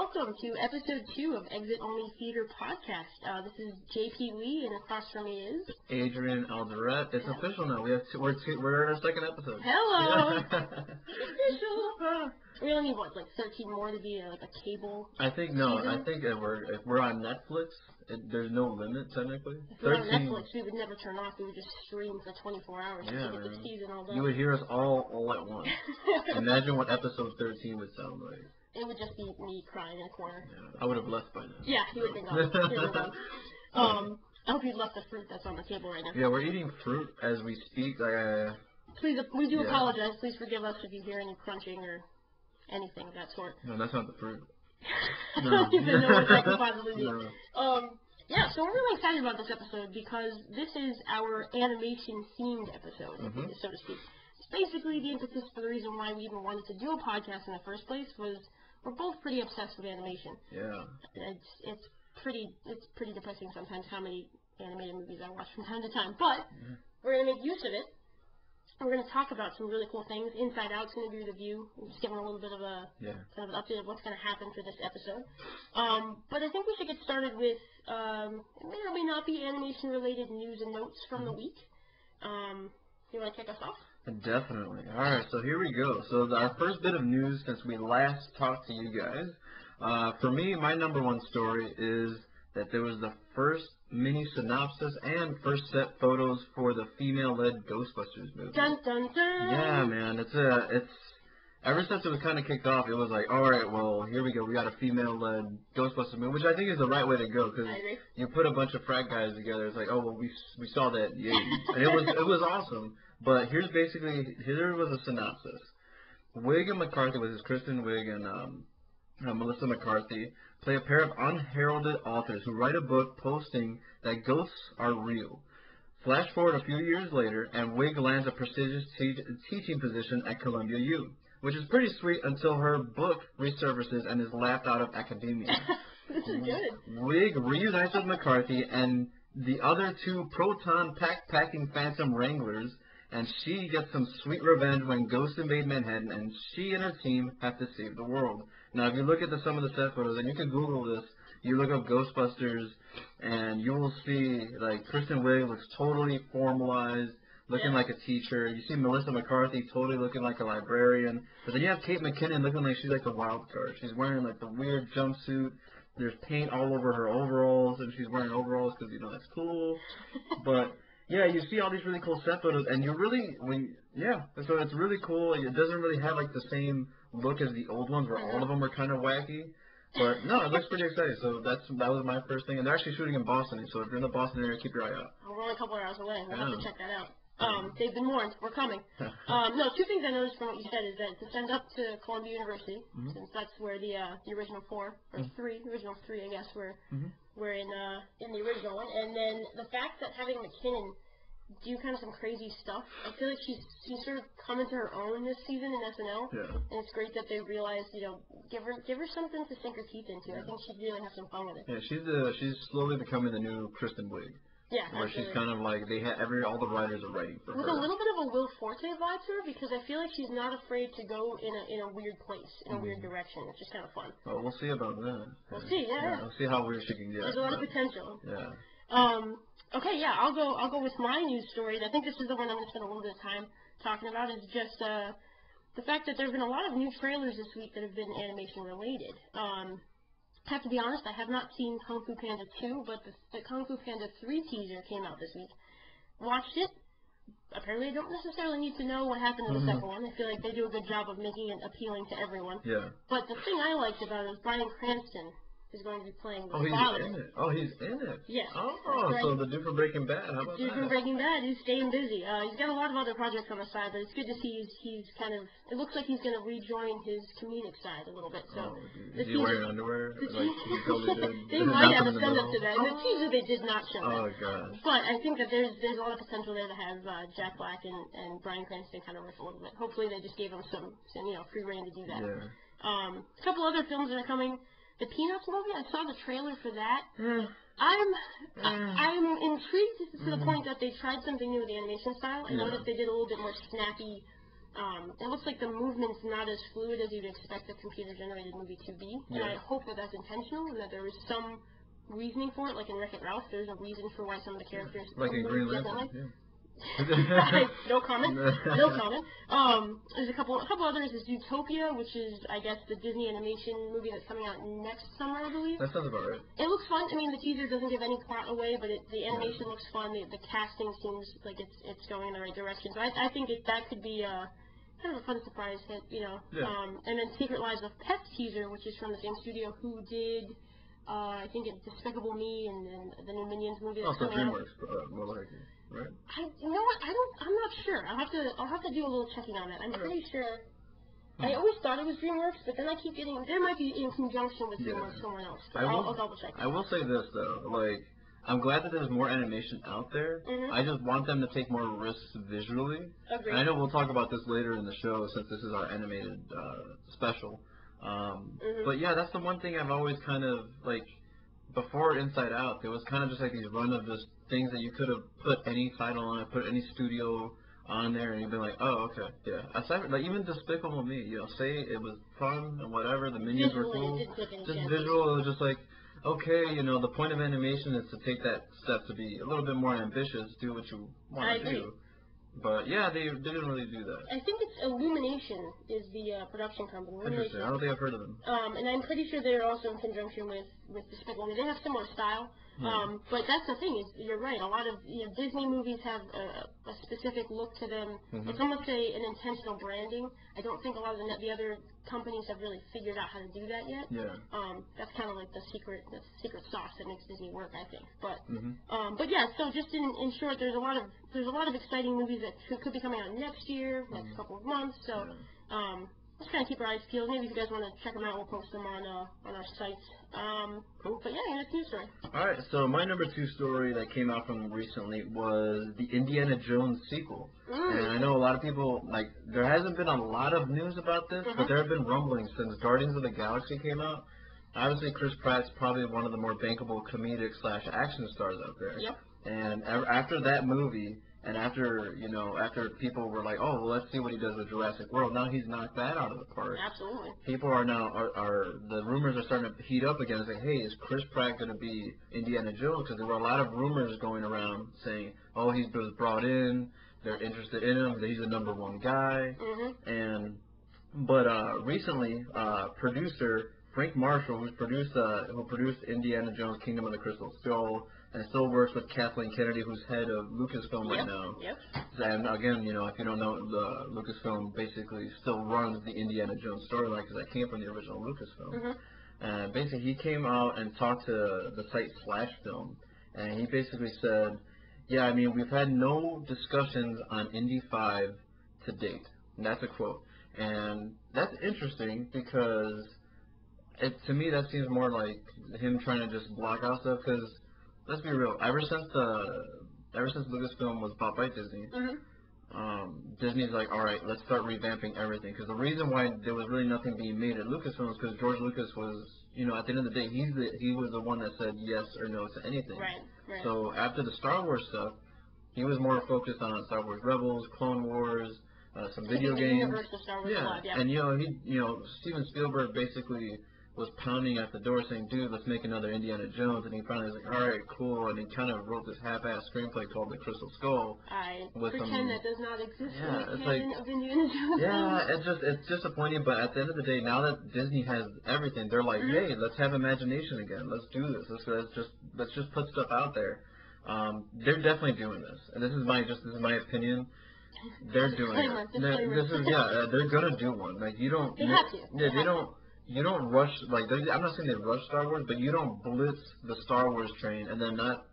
welcome to episode 2 of Exit Only Theater Podcast. This is JP Lee, and across from me is Adrian Alderette. It's official now. We're in our second episode. Hello. Official. We only need like 13 more to be like a cable. I think if we're on Netflix, there's no limit technically. If we're on Netflix, we would never turn off. We would just stream for 24 hours to get the season all done. You would hear us all at once. Imagine what episode 13 would sound like. It would just be me crying in a corner. Yeah, I would have left by now. Yeah, he would have been gone. I hope you left the fruit that's on the table right now. Yeah, we're eating fruit as we speak. Please, we do apologize. Please forgive us if you hear any crunching or anything of that sort. No, that's not the fruit. I don't even know what that could possibly be. Yeah, so we're really excited about this episode because this is our animation-themed episode, so to speak. It's basically the impetus for the reason why we even wanted to do a podcast in the first place was we're both pretty obsessed with animation. Yeah. It's pretty depressing sometimes how many animated movies I watch from time to time, but we're going to make use of it. We're going to talk about some really cool things. Inside Out's going to be review. We're just giving a little bit of a kind of an update of what's going to happen for this episode. But I think we should get started with it may or may not be animation-related news and notes from the week. You want to kick us off? Definitely. All right, so here we go. So our first bit of news since we last talked to you guys. For me, my number one story is that there was the first mini synopsis and first set photos for the female-led Ghostbusters movie. Dun dun dun! Yeah, man. It's ever since it was kind of kicked off, it was like, all right, well, here we go. We got a female-led Ghostbusters movie, which I think is the right way to go because you put a bunch of frat guys together. It's like, oh, well, we saw that, and it was awesome. But here was a synopsis. Wiig and McCarthy, which is Kristen Wiig and Melissa McCarthy, play a pair of unheralded authors who write a book posting that ghosts are real. Flash forward a few years later, and Wiig lands a prestigious teaching position at Columbia U, which is pretty sweet until her book resurfaces and is laughed out of academia. This is good. Wiig reunites with McCarthy and the other two proton pack-packing Phantom Wranglers, and she gets some sweet revenge when ghosts invade Manhattan, and she and her team have to save the world. Now, if you look at some of the set photos, and you can Google this, you look up Ghostbusters, and you will see, like, Kristen Wiig looks totally formalized, looking like a teacher. You see Melissa McCarthy totally looking like a librarian. But then you have Kate McKinnon looking like she's like the wild card. She's wearing, like, the weird jumpsuit. There's paint all over her overalls, and she's wearing overalls because, that's cool. But yeah, you see all these really cool set photos, and so it's really cool. It doesn't really have, like, the same look as the old ones where all of them are kind of wacky. But no, it looks pretty exciting. So that was my first thing. And they're actually shooting in Boston. So if you're in the Boston area, keep your eye out. We're only a couple of hours away. We'll have to check that out. They've been warned. We're coming. No, two things I noticed from what you said is that to send up to Columbia University, since that's where the original original three, I guess, were in the original one. And then the fact that having McKinnon do kind of some crazy stuff. I feel like she's sort of come into her own this season in SNL, and it's great that they realized, give her something to sink her teeth into. I think she'd really have some fun with it. Yeah, she's slowly becoming the new Kristen Wiig. Yeah, where absolutely. She's kind of like all the writers are writing for her. With a little bit of a Will Forte vibe to her, because I feel like she's not afraid to go in a weird place, in a weird direction. It's just kind of fun. Well, we'll see about that. We'll see. Yeah. We'll see how weird she can get. There's a lot of potential. Yeah. Okay, yeah, I'll go with my news story. I think this is the one I'm going to spend a little bit of time talking about. Is just the fact that there have been a lot of new trailers this week that have been animation related. I have to be honest, I have not seen Kung Fu Panda 2, but the Kung Fu Panda 3 teaser came out this week. Watched it. Apparently, I don't necessarily need to know what happened in the second one. I feel like they do a good job of making it appealing to everyone. Yeah. But the thing I liked about it is Bryan Cranston is going to be playing the father. He's in it. Oh, he's in it. Yes. Oh, so the dude from Breaking Bad. How about that? The dude from Breaking Bad. He's staying busy. He's got a lot of other projects on the side, but it's good to see he's kind of. It looks like he's going to rejoin his comedic side a little bit. So. Is he wearing underwear? They might have a send up to that. In the teaser, they did not show that. Oh god. But I think that there's a lot of potential there to have Jack Black and Bryan Cranston kind of riff a little bit. Hopefully, they just gave him some free reign to do that. Yeah. A couple other films that are coming. The Peanuts movie, I saw the trailer for that. I'm intrigued to the point that they tried something new with the animation style. I noticed they did a little bit more snappy It looks like the movement's not as fluid as you'd expect a computer-generated movie to be, and I hope that that's intentional and that there is some reasoning for it. Like in Wreck-It Ralph, there's a reason for why some of the characters like in Green Lantern. No comment. No comment. There's a couple others. There's Zootopia, which is, I guess, the Disney animation movie that's coming out next summer, I believe. That sounds about right. It looks fun. I mean, the teaser doesn't give any plot away, but the animation looks fun. The casting seems like it's going in the right direction. So I think that could be kind of a fun surprise hit, you know. Yeah. And then Secret Lives of Pets teaser, which is from the same studio who did, I think, Despicable Me and the new Minions movie that's coming out. DreamWorks, right? You know what? I'm not sure. I'll have to do a little checking on that. I'm pretty sure. I always thought it was DreamWorks, but then I keep getting there might be in conjunction with DreamWorks someone else. So I'll double check. I will say this though, like I'm glad that there's more animation out there. I just want them to take more risks visually. Agreed. And I know we'll talk about this later in the show since this is our animated special. But yeah, that's the one thing I've always kind of like. Before Inside Out, there was kind of just like these run of just things that you could have put any title on it, put any studio on there, and you'd be like, oh, okay, yeah. Aside from, like, even Despicable Me, you know, say it was fun and whatever, the Minions were cool. Just visual, it was just like, okay, you know, the point of animation is to take that step to be a little bit more ambitious, do what you want to do. But yeah, they didn't really do that. I think it's Illumination is the production company. Interesting. I don't think I've heard of them. And I'm pretty sure they're also in conjunction with Despicable Me. They have similar style. But that's the thing, is you're right. A lot of Disney movies have a specific look to them. It's almost an intentional branding. I don't think a lot of the other companies have really figured out how to do that yet. Yeah. That's kind of like the secret sauce that makes Disney work, I think. But yeah. So just in short, there's a lot of exciting movies that could be coming out next year, next couple of months. So let's kind of keep our eyes peeled. Maybe if you guys want to check them out, we'll post them on our sites. Cool. But yeah, your next news story. All right, so my number 2 story that came out from recently was the Indiana Jones sequel. And I know a lot of people, like, there hasn't been a lot of news about this, but there have been rumblings since Guardians of the Galaxy came out. Obviously, Chris Pratt's probably one of the more bankable comedic/action stars out there. Yep. And after that movie, and after people were like, oh, well, let's see what he does with Jurassic World, now he's knocked that out of the park. Absolutely. People are now, the rumors are starting to heat up again and say, hey, is Chris Pratt going to be Indiana Jones? Because there were a lot of rumors going around saying, oh, he was brought in, they're interested in him, that he's the #1 guy. But recently, producer Frank Marshall, who produced Indiana Jones Kingdom of the Crystal Skull, and still works with Kathleen Kennedy, who's head of Lucasfilm right now. Yep. And again, you know, if you don't know, the Lucasfilm basically still runs the Indiana Jones storyline because that came from the original Lucasfilm. And basically, he came out and talked to the site Slashfilm, and he basically said, yeah, I mean, we've had no discussions on Indy 5 to date. And that's a quote. And that's interesting because to me, that seems more like him trying to just block out stuff because, let's be real, ever since Lucasfilm was bought by Disney, Disney's like, all right, let's start revamping everything. Because the reason why there was really nothing being made at Lucasfilm was because George Lucas was, you know, at the end of the day, he was the one that said yes or no to anything. Right. So after the Star Wars stuff, he was more focused on Star Wars Rebels, Clone Wars, some video games. Star Wars Live, yeah. And Steven Spielberg basically was pounding at the door saying, dude, let's make another Indiana Jones. And he finally was like, all right, cool. And he kind of wrote this half-assed screenplay called The Crystal Skull. I pretend that does not exist in the it's canon of Indiana Jones. Yeah, it's disappointing. But at the end of the day, now that Disney has everything, they're like, hey, let's have imagination again. Let's do this. Let's just put stuff out there. They're definitely doing this. And this is my opinion. They're doing it. They're gonna do one. Like, you don't. They have to. Yeah, you don't rush, like, I'm not saying they rush Star Wars, but you don't blitz the Star Wars train and then not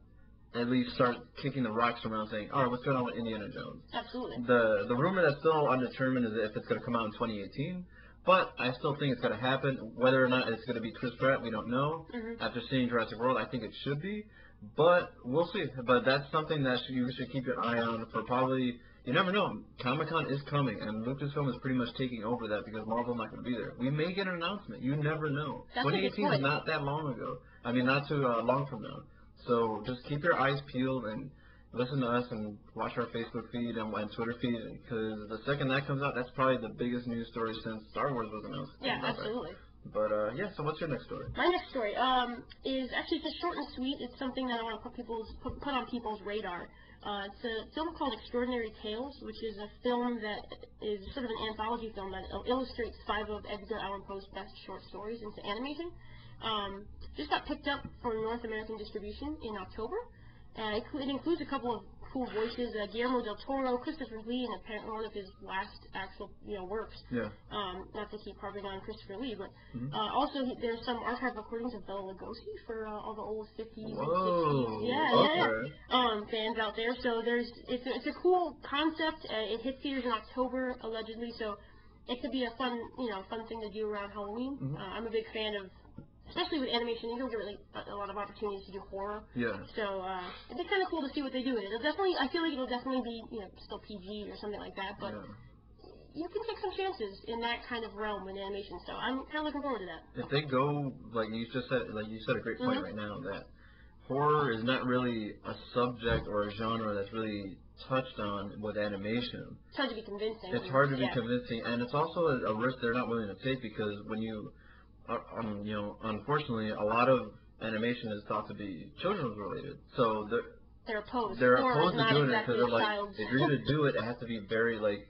at least start kicking the rocks around saying, all right, what's going on with Indiana Jones? Absolutely. The rumor that's still undetermined is if it's going to come out in 2018, but I still think it's going to happen. Whether or not it's going to be Chris Pratt, we don't know. After seeing Jurassic World, I think it should be, but we'll see. But that's something that you should keep your eye on for probably. You never know. Comic-Con is coming, and Lucasfilm is pretty much taking over that because Marvel's not going to be there. We may get an announcement. You never know. 2018 is not that long ago. I mean, not too long from now. So just keep your eyes peeled, and listen to us and watch our Facebook feed and Twitter feed, because the second that comes out, that's probably the biggest news story since Star Wars was announced. Yeah, absolutely. But yeah, so what's your next story? My next story is actually just short and sweet. It's something that I want to put on people's radar. It's a film called Extraordinary Tales, which is a film that is sort of an anthology film that illustrates 5 of Edgar Allan Poe's best short stories into animation. Just got picked up for North American distribution in October. It includes a couple of cool voices, Guillermo del Toro, Christopher Lee, and apparently one of his last actual works. Yeah. Not to keep harping on Christopher Lee, but also there's some archive recordings of Bela Lugosi for all the old 50s Whoa, and 60s. Yeah. Fans out there. So it's a cool concept. It hits theaters in October allegedly, so it could be a fun thing to do around Halloween. I'm a big fan of. Especially with animation, you don't get really a lot of opportunities to do horror. Yeah. So it'd be kind of cool to see what they do with it. I feel like it'll definitely be, still PG or something like that. But you can take some chances in that kind of realm in animation. So I'm kind of looking forward to that. If they go, like you said a great point right now, that horror is not really a subject or a genre that's really touched on with animation. It's hard to be convincing. It's hard to be convincing, and it's also a risk they're not willing to take, because when you unfortunately, a lot of animation is thought to be children's related. So they're opposed. They're opposed to doing it, because they're like, if you're going to do it, it has to be very, like,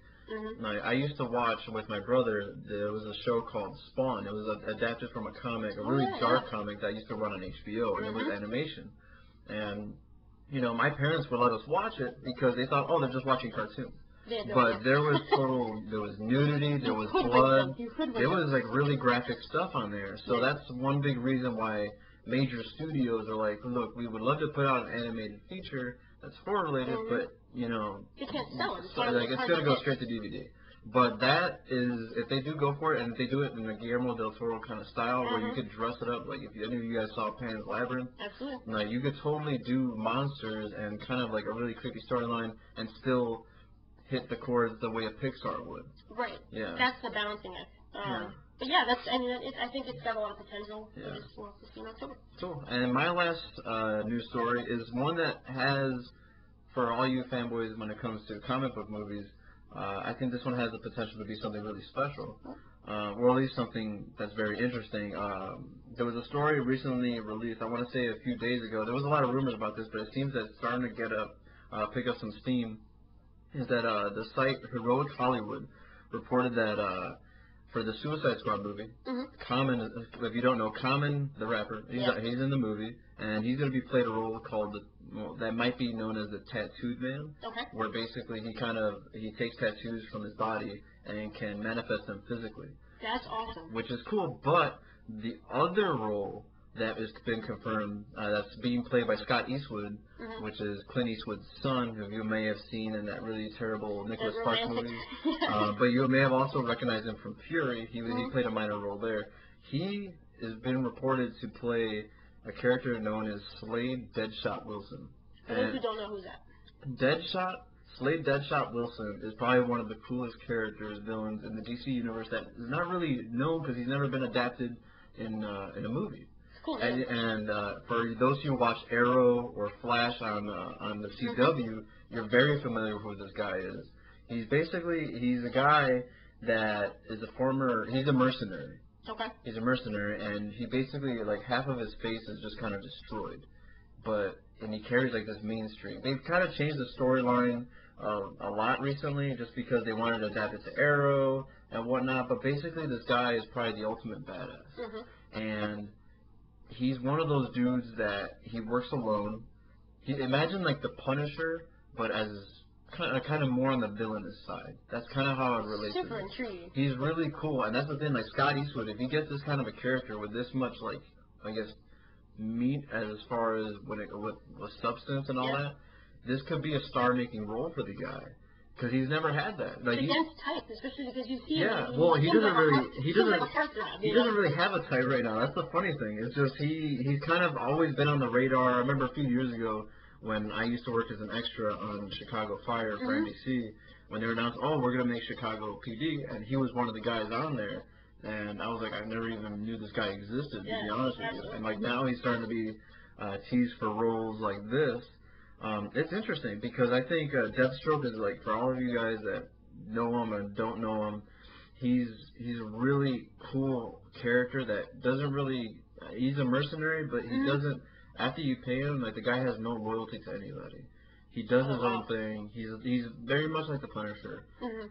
like, I used to watch with my brother, there was a show called Spawn. It was adapted from a comic, a really dark comic that used to run on HBO, and it was animation. And, my parents would let us watch it because they thought, oh, they're just watching cartoons. But there was nudity, there was blood, there was like really graphic stuff on there. So that's one big reason why major studios are like, look, we would love to put out an animated feature that's horror related, but it can't sell it. It's gonna go straight to DVD. But that is, if they do go for it, and if they do it in a Guillermo del Toro kind of style, where you could dress it up, like if any of you guys saw Pan's Labyrinth, like you could totally do monsters and kind of like a really creepy storyline and still hit the chords the way a Pixar would. Right. Yeah. That's the balancing act. But yeah, I think it's got a lot of potential. Yeah. We'll see in October. Cool. And my last news story is one that has, for all you fanboys when it comes to comic book movies, I think this one has the potential to be something really special. Or at least something that's very interesting. There was a story recently released, I want to say a few days ago. There was a lot of rumors about this, but it seems that it's starting to pick up some steam. Is that the site Heroic Hollywood reported that for the Suicide Squad movie, Common, if you don't know, Common, the rapper, he's in the movie, and he's going to be played a role called, that might be known as the Tattooed Man, where basically he takes tattoos from his body and can manifest them physically. That's awesome. Which is cool, but the other role that has been confirmed, that's being played by Scott Eastwood, which is Clint Eastwood's son, who you may have seen in that really terrible Nicholas Sparks movie. But you may have also recognized him from Fury. He played a minor role there. He has been reported to play a character known as Slade Deadshot Wilson. For those who don't know who's that. Slade Deadshot Wilson is probably one of the coolest villains in the DC universe that is not really known because he's never been adapted in a movie. Cool. And for those who watch Arrow or Flash on the CW, you're very familiar with who this guy is. He's a guy that is he's a mercenary. Okay. He's a mercenary, and he basically, like, half of his face is just kind of destroyed. And he carries, like, this mean streak. They've kind of changed the storyline a lot recently just because they wanted to adapt it to Arrow and whatnot, but basically this guy is probably the ultimate badass. And he's one of those dudes that he works alone. Imagine like the Punisher, but as kind of more on the villainous side. That's kind of how I relate to him. Super intriguing. He's really cool, and that's the thing. Like Scott Eastwood, if he gets this kind of a character with this much, like, I guess, meat as far as with substance and all that, this could be a star-making role for the guy. Because he's never had that. Like, it's against type, especially because you see he doesn't really have a type right now. That's the funny thing. It's just he's kind of always been on the radar. I remember a few years ago when I used to work as an extra on Chicago Fire for NBC, when they announced, we're going to make Chicago PD, and he was one of the guys on there. And I was like, I never even knew this guy existed, to be honest with you. And like now he's starting to be teased for roles like this. It's interesting because I think Deathstroke is like, for all of you guys that know him and don't know him, he's a really cool character that doesn't really. He's a mercenary, but he doesn't. After you pay him, like the guy has no loyalty to anybody. He does his own thing. He's very much like the Punisher,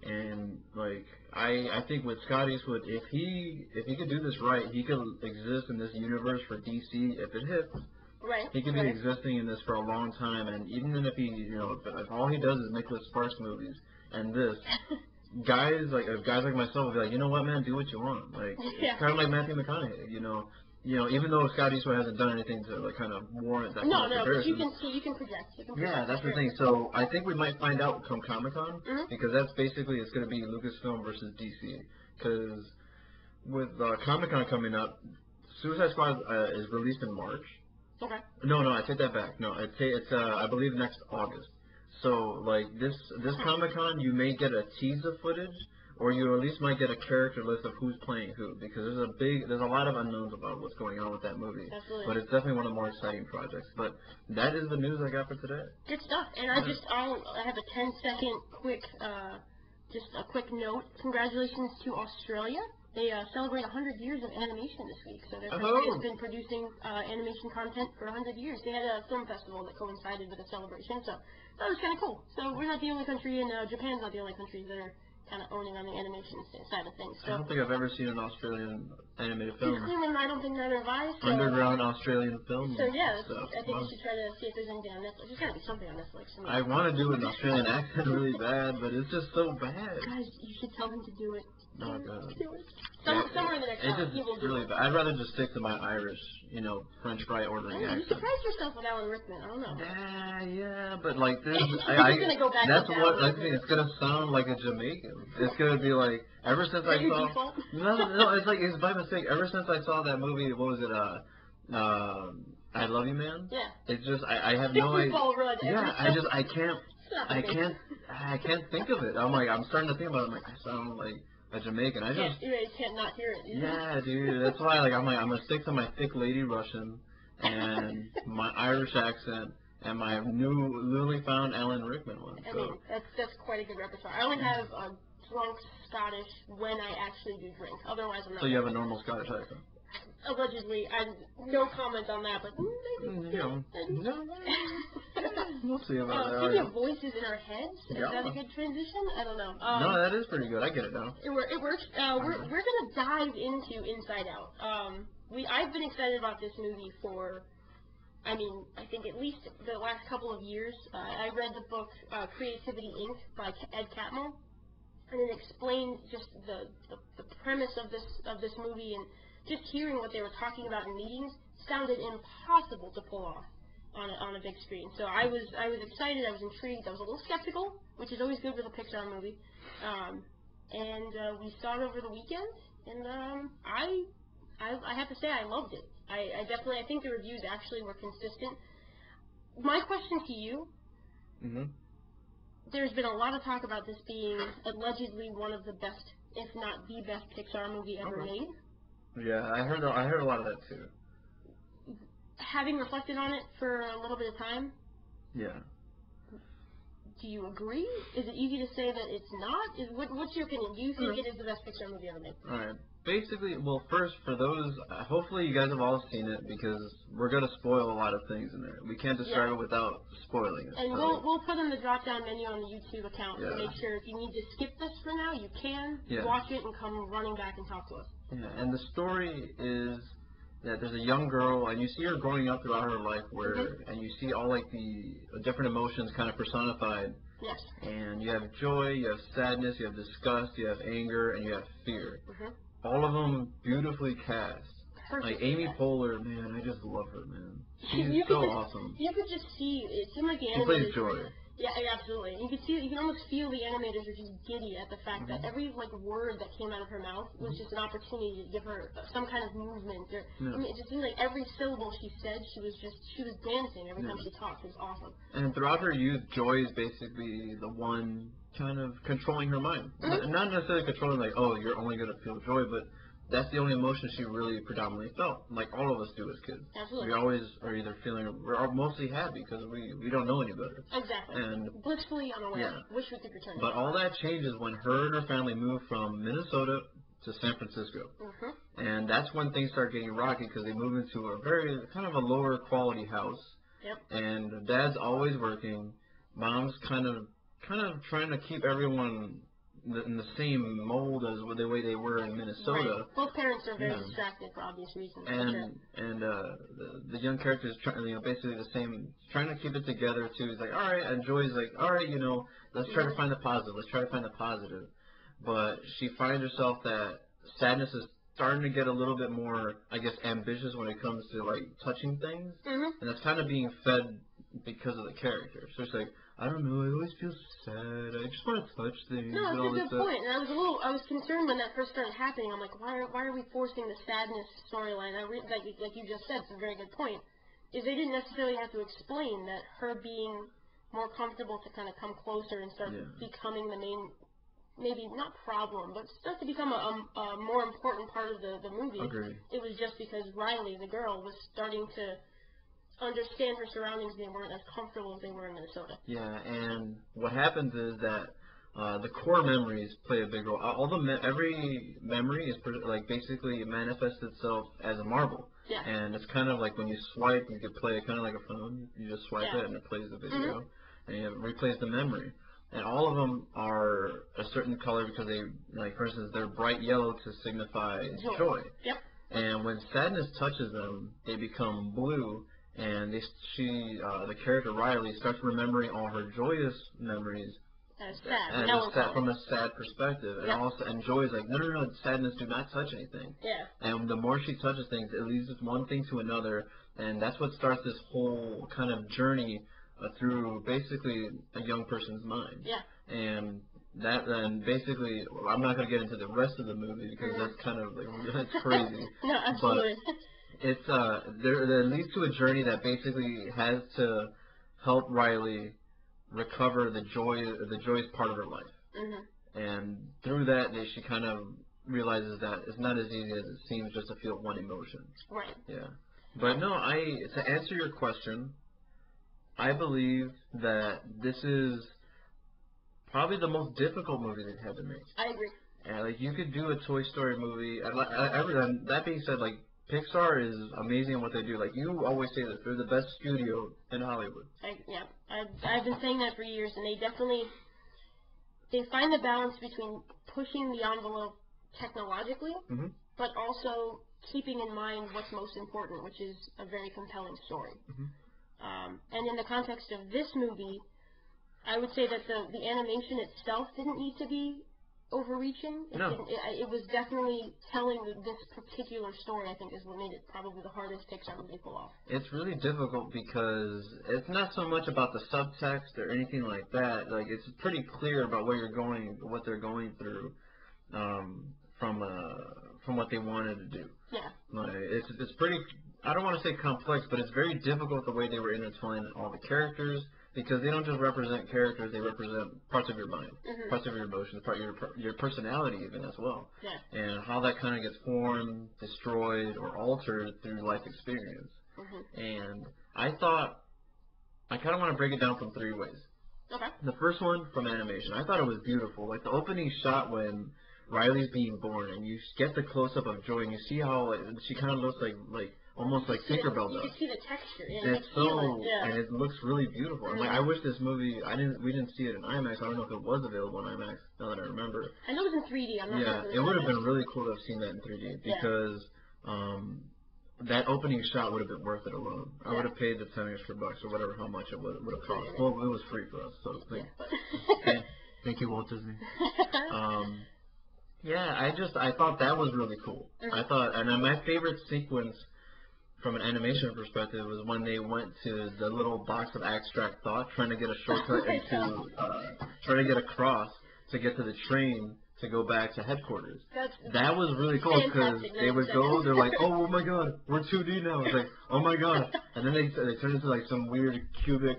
and like I think with Scott Eastwood, if he could do this right, he could exist in this universe for DC if it hits. Right. He could be existing in this for a long time, and even if he, if all he does is Nicholas Sparks movies and this, guys like myself will be like, you know what, man, do what you want. Like it's kind of like Matthew McConaughey, even though Scott Eastwood hasn't done anything to like kind of warrant that. No, but you can project. Yeah, that's the thing. So I think we might find out come Comic-Con because that's basically it's going to be Lucasfilm versus DC. Because with Comic-Con coming up, Suicide Squad is released in March. Okay. No, I take that back. No, it's I believe next August. So like this Comic-Con, you may get a teaser footage, or you at least might get a character list of who's playing who, because there's a lot of unknowns about what's going on with that movie. Absolutely. But it's definitely one of the more exciting projects. But that is the news I got for today. Good stuff. And I have a 10-second quick note. Congratulations to Australia. They celebrate 100 years of animation this week, so their country has been producing animation content for 100 years. They had a film festival that coincided with the celebration, so that was kind of cool. So we're not the only country, and Japan's not the only country that are kind of owning on the animation side of things. So, I don't think I've ever seen an Australian animated film. I don't think neither have I. So, underground Australian film. So yeah, I think we should try to see if there's anything on Netflix. There's got to be something on Netflix. I want to do an Australian accent really bad, but it's just so bad. Guys, you should tell them to do it. Oh god. Do it. Somewhere in the next hour, he will do really it. bad. I'd rather just stick to my Irish, French fry ordering accent. You surprised yourself with Alan Rickman. I don't know. Yeah, but like this, gonna go back that's to what I Alan think. It's gonna sound like a Jamaican. It's gonna be like ever since I saw. No, it's by mistake. Ever since I saw that movie, what was it? I Love You, Man. Yeah. It's just I have no idea. Yeah, I can't think of it. I'm starting to think about it. I'm like, I sound like a Jamaican. You can't not hear it. Yeah, dude. That's why I'm gonna stick to my thick lady Russian and my Irish accent and my newly found Alan Rickman one. I mean, that's quite a good repertoire. I only have drunk Scottish when I actually do drink. Otherwise, I'm not. So you have a normal Scottish accent. Allegedly, no comment on that, but maybe. We'll see about that. Speaking of voices in our heads, is that a good transition? I don't know. No, that is pretty good. I get it now. It works. We're gonna dive into Inside Out. I've been excited about this movie for, I think at least the last couple of years. I read the book Creativity Inc. by Ed Catmull, and it explained just the premise of this movie, and just hearing what they were talking about in meetings sounded impossible to pull off on a big screen. So I was excited, I was intrigued, I was a little skeptical, which is always good with a Pixar movie. And we saw it over the weekend, and I have to say I loved it. I think the reviews actually were consistent. My question to you, there's been a lot of talk about this being allegedly one of the best, if not the best Pixar movie ever made. Yeah, I heard a lot of that too. Having reflected on it for a little bit of time. Yeah. Do you agree? Is it easy to say that it's not? What's your opinion? Do you think it is the best Pixar movie ever made? All right. Basically, well, first, for those, hopefully you guys have all seen it, because we're going to spoil a lot of things in there. We can't describe it without spoiling it. And we'll put in the drop-down menu on the YouTube account to make sure if you need to skip this for now, you can watch it and come running back and talk to us. Yeah, and the story is that there's a young girl, and you see her growing up throughout her life, and you see all like the different emotions kind of personified. Yes. And you have joy, you have sadness, you have disgust, you have anger, and you have fear. All of them beautifully cast. Like Amy Poehler, man, I just love her, man. She's so awesome. You could just see, it seemed like the animators. She plays Joy. Yeah, absolutely. You can almost feel the animators are just giddy at the fact that every word that came out of her mouth was just an opportunity to give her some kind of movement. It just seemed like every syllable she said, she was dancing every time she talked. It was awesome. And throughout her youth, Joy is basically the one kind of controlling her mind. Not necessarily controlling, like, oh, you're only going to feel joy, but that's the only emotion she really predominantly felt, like all of us do as kids. Absolutely. We always are either we're mostly happy because we don't know any better. Exactly. And blissfully unaware. Yeah. Wish we could return. But all that changes when her and her family moved from Minnesota to San Francisco. Mm-hmm. And that's when things start getting rocky because they move into a very kind of a lower quality house. Yep. And dad's always working. Mom's kind of trying to keep everyone in the same mold as the way they were in Minnesota. Right. Both parents are very distracted for obvious reasons. And the young character is trying, basically the same, trying to keep it together too. He's like, all right, and Joy's like, all right, let's try to find the positive. Let's try to find the positive. But she finds herself that sadness is starting to get a little bit more, I guess, ambitious when it comes to like touching things, and that's kind of being fed because of the character. So it's like, I don't know, I always feel sad. I just want to touch things. No, it's a good point. And I was concerned when that first started happening. I'm like, why are we forcing the sadness storyline? Like you just said, it's a very good point. Is they didn't necessarily have to explain that her being more comfortable to kind of come closer and start becoming the main, maybe not problem, but start to become a more important part of the movie. Agreed. It was just because Riley, the girl, was starting to understand her surroundings. They weren't as comfortable as they were in Minnesota. Yeah, and what happens is that the core memories play a big role. Every memory is basically basically manifests itself as a marble. Yeah. And it's kind of like when you swipe, you could play it kind of like a phone. You just swipe it and it plays the video, and you replays the memory. And all of them are a certain color because they, like for instance, they're bright yellow to signify joy. Yep. And when sadness touches them, they become blue. And the character Riley starts remembering all her joyous memories from a sad perspective, and Joy is like, no, sadness, do not touch anything. Yeah. And the more she touches things, it leads one thing to another, and that's what starts this whole kind of journey through basically a young person's mind. Yeah. And basically, I'm not going to get into the rest of the movie because that's kind of that's crazy. No, absolutely. But it's there leads to a journey that basically has to help Riley recover the joyous part of her life. And through that, she kind of realizes that it's not as easy as it seems just to feel one emotion. Right. Yeah. But no, to answer your question, I believe that this is probably the most difficult movie they've had to make. I agree. And like you could do a Toy Story movie. That being said, like Pixar is amazing at what they do. Like you always say that they're the best studio in Hollywood. I've been saying that for years, and they find the balance between pushing the envelope technologically, but also keeping in mind what's most important, which is a very compelling story. And in the context of this movie, I would say that the animation itself didn't need to be overreaching. It was definitely telling this particular story, I think, is what made it probably the hardest Pixar movie to pull off. It's really difficult because it's not so much about the subtext or anything like that. Like, it's pretty clear about what they're going through from what they wanted to do. Yeah. Like, it's pretty, I don't want to say complex, but it's very difficult the way they were intertwining all the characters. Because they don't just represent characters, they represent parts of your mind, parts of your emotions, your personality even as well. Yeah. And how that kind of gets formed, destroyed, or altered through life experience. And I kind of want to break it down from 3 ways. Okay. The first one, from animation. I thought it was beautiful. Like the opening shot when Riley's being born and you get the close-up of Joy and you see how she kind of looks like almost like Tinkerbell does. You can see the texture. And it looks really beautiful. And I wish this movie, we didn't see it in IMAX. I don't know if it was available in IMAX, now that I remember. I know it was in 3D. I'm not sure. It would have been really cool to have seen that in 3D because that opening shot would have been worth it alone. I would have paid the $10 extra bucks or whatever, how much it would have cost. Well, it was free for us, so thank you, Walt Disney. I thought that was really cool. And my favorite sequence from an animation perspective was when they went to the little box of abstract thought, trying to get a shortcut trying to get across to get to the train to go back to headquarters. That was really cool because they would go, they're like, oh my god, we're 2D now. It's like, oh my god. And then they turn into like some weird cubic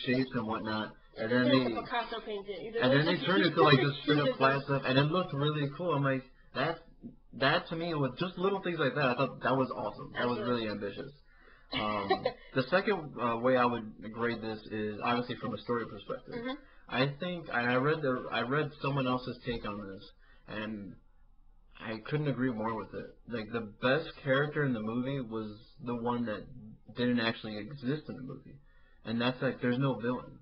shapes and whatnot. And then they turned into like just straight up flat stuff, and it looked really cool. I'm like, that to me, with just little things like that, I thought that was awesome. That was really ambitious. The second way I would grade this is obviously from a story perspective. Mm-hmm. I think I read someone else's take on this, and I couldn't agree more with it. Like, the best character in the movie was the one that didn't actually exist in the movie, and that's like there's no villain.